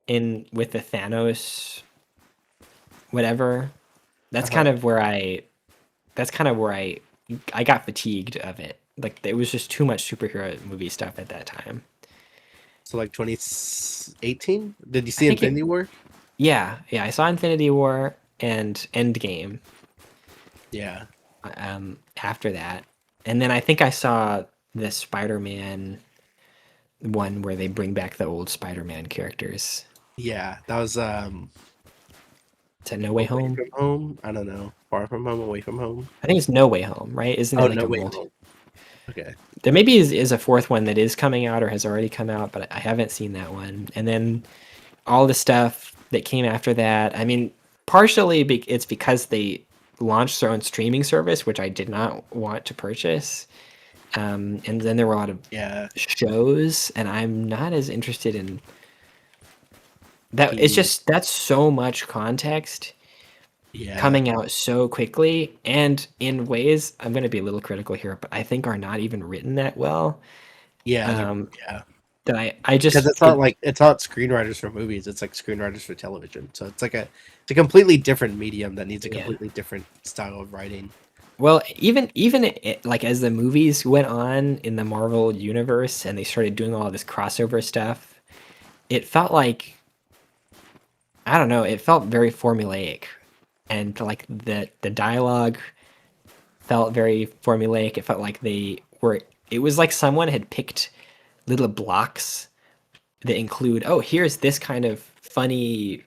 in with the Thanos whatever, that's kind
uh
of where I got fatigued of it. Like it was just too much superhero movie stuff at that time.
so like 2018. Did you
I
see
think it
Infinity War?
Yeah, I saw Infinity War and Endgame.
Yeah.
After that, and then I think I saw the Spider-Man one where they bring back the old Spider-Man characters.
Yeah. That was
Is that No Way
Away
Home?
from Home. I don't know. Far from Home, Away from Home.
I think it's No Way Home, right? Isn't
Oh,
it like
No
a
Way
multi?
Home. Okay.
There maybe is a fourth one that is coming out or has already come out, but I haven't seen that one. And then all the stuff that came after that. I mean, partially it's because they launched their own streaming service, which I did not want to purchase. And then there were a lot of
Yeah.
shows, and I'm not as interested in that. It's
TV.
just that's so much context
Yeah.
coming out so quickly, and in ways I'm going to be a little critical here, but I think are not even written that well.
Yeah.
Um,
Yeah.
that I
Because
just
it's not like it's not screenwriters for movies. It's like screenwriters for television. So it's a completely different medium that needs a
yeah.
completely different style of writing.
Well, even like as the movies went on in the Marvel universe and they started doing all this crossover stuff, it felt like I don't know, it felt very formulaic. And like the dialogue felt very formulaic. It felt like it was like someone had picked little blocks that include, oh, here's this kind of funny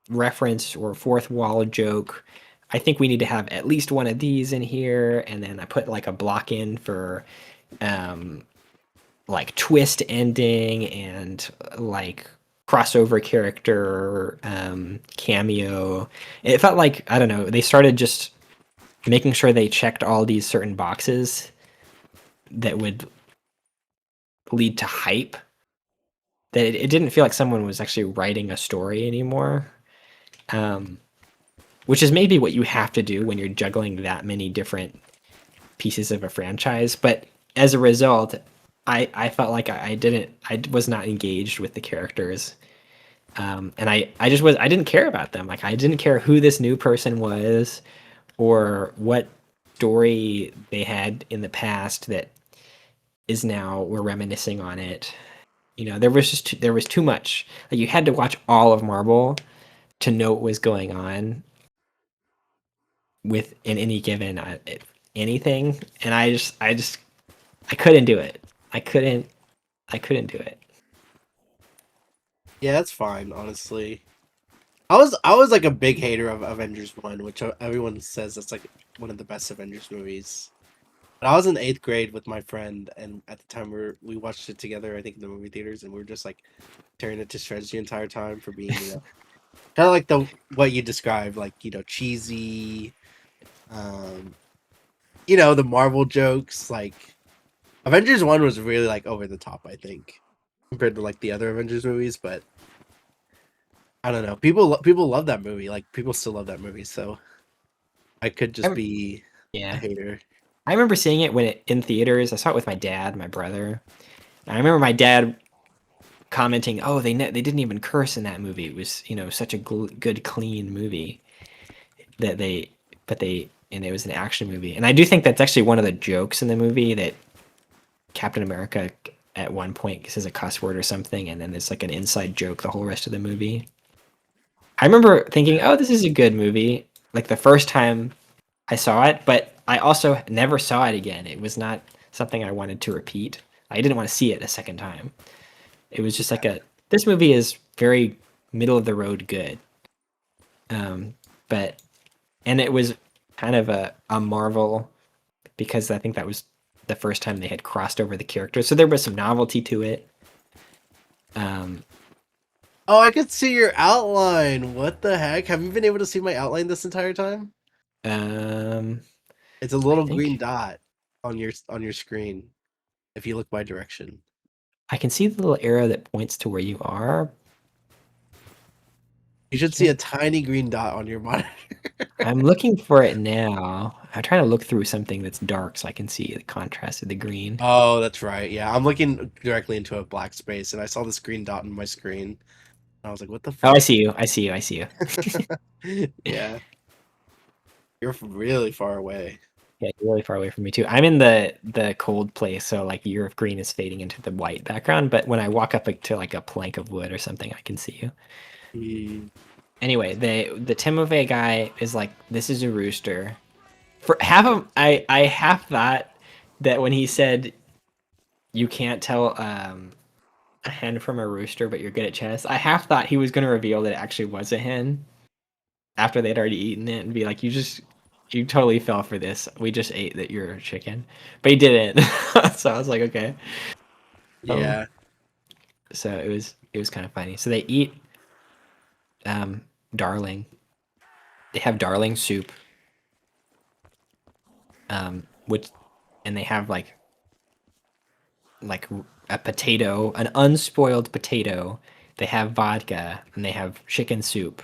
reference or fourth wall joke. I think we need to have at least one of these in here, and then I put like a block in for um, like twist ending and like crossover character cameo. It felt like I don't know. They started just making sure they checked all these certain boxes that would lead to hype. That it didn't feel like someone was actually writing a story anymore. Um, which is maybe what you have to do when you're juggling that many different pieces of a franchise. But as a result, I felt like I was not engaged with the characters. And I didn't care about them. Like I didn't care who this new person was or what story they had in the past that is now we're reminiscing on it. You know, there was too much. Like you had to watch all of Marvel to know what was going on with in any given anything, and I couldn't do it. I couldn't I couldn't do it.
Yeah, that's fine, honestly. I was like a big hater of Avengers 1, which everyone says that's like one of the best Avengers movies. But I was in 8th grade with my friend, and at the time we watched it together, I think in the movie theaters, and we were just like tearing it to shreds the entire time for being, kind of like the what you described, like, cheesy, um, the Marvel jokes. Like Avengers 1 was really like over the top, I think, compared to like the other Avengers movies, but I don't know. People love that movie. Like people still love that movie, so I could just
I'm,
be a
yeah,
hater.
I remember seeing it when it in theaters. I saw it with my dad, my brother. And I remember my dad commenting, "Oh, they didn't even curse in that movie. It was such a good clean movie that they but they and it was an action movie." And I do think that's actually one of the jokes in the movie that Captain America at one point says a cuss word or something, and then there's like an inside joke the whole rest of the movie. I remember thinking, "Oh, this is a good movie." Like the first time I saw it, but I also never saw it again. It was not something I wanted to repeat. I didn't want to see it a second time. It was just like this movie is very middle of the road good. Um, but and it was kind of a marvel because I think that was the first time they had crossed over the characters. So there was some novelty to it. Um,
Oh, I could see your outline. What the heck? Have you been able to see my outline this entire time?
um,
It's a
I
little green
think
dot on your screen if you look my direction.
I can see the little arrow that points to where you are.
You should see a
Can't.
tiny green dot on your monitor.
I'm looking for it now. I'm trying to look through something that's dark so I can see the contrast of the green.
Oh, that's right. Yeah, I'm looking directly into a black space, and I saw this green dot on my screen. And I was like, "What the
Oh, I
fuck?"
see you. I see you. I see you.
Yeah, you're really far away.
Yeah, you're really far away from me too. I'm in the cold place, so like your green is fading into the white background. But when I walk up to like a plank of wood or something, I can see you.
Hmm.
Anyway, the Timove guy is like, this is a rooster. For half of I half thought that when he said you can't tell a hen from a rooster, but you're good at chess. I half thought he was going to reveal that it actually was a hen after they'd already eaten it and be like, you totally fell for this. We just ate that you're a chicken, but he didn't. So I was like, okay. Um,
Yeah.
so it was kind of funny. So they eat darling. They have darling soup, which and they have like a potato, an unspoiled potato. They have vodka and they have chicken soup.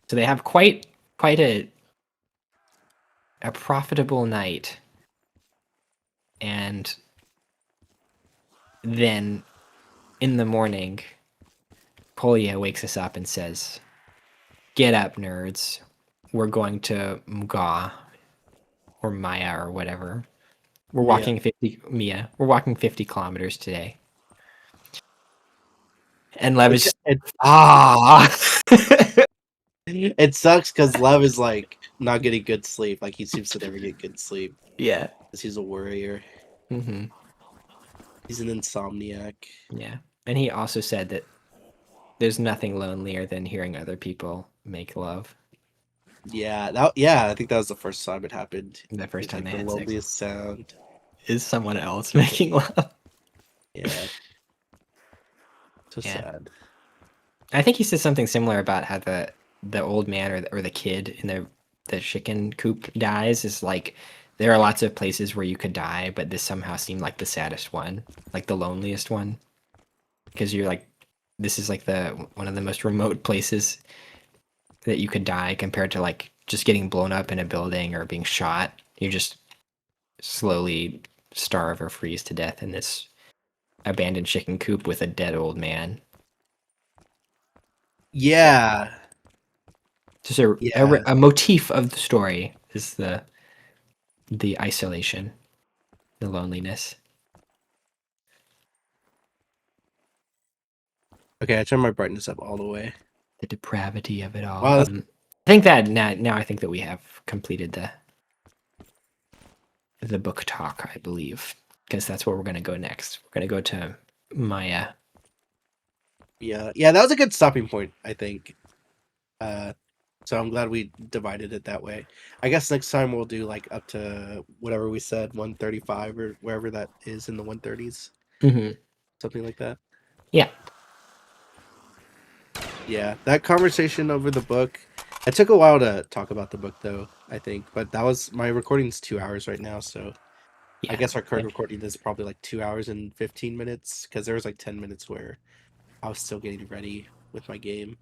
So they have quite a profitable night. And then in the morning, Kolya wakes us up and says, "Get up, nerds. We're going to Mga or Maya or whatever. We're
Yeah.
walking 50 Mia. We're walking 50 kilometers today." And Lev
It's
is
it
ah
it sucks because Love is like not getting good sleep. Like he seems to never get good sleep
yeah.
because he's a worrier.
Hmm.
He's an insomniac.
Yeah. And he also said that there's nothing lonelier than hearing other people make love.
Yeah, I think that was the first time it happened.
The first
It's
time
like
they
the
had sex
loneliest sound.
is someone else making love.
Yeah, so
Yeah.
sad.
I think he said something similar about how the old man or the kid in the chicken coop dies is like there are lots of places where you could die, but this somehow seemed like the saddest one, like the loneliest one, because you're like this is like the one of the most remote places that you could die compared to like just getting blown up in a building or being shot. You just slowly starve or freeze to death in this abandoned chicken coop with a dead old man.
Yeah,
Just
yeah.
a motif of the story is the isolation, the loneliness,
Okay, I turned my brightness up all the way.
the depravity of it all.
Wow,
I think that now I think that we have completed the book talk, I believe, because that's where we're gonna go next. We're gonna go to Maya.
yeah, that was a good stopping point, I think. Uh, so I'm glad we divided it that way. I guess next time we'll do like up to whatever we said, 135 or wherever that is in the 130s,
Hmm.
something like that.
Yeah.
Yeah, that conversation over the book. It took a while to talk about the book, though, I think. But that was my recording's 2 hours right now, so I
Yeah.
guess our current recording is probably like 2 hours and 15 minutes because there was like 10 minutes where I was still getting ready with my game.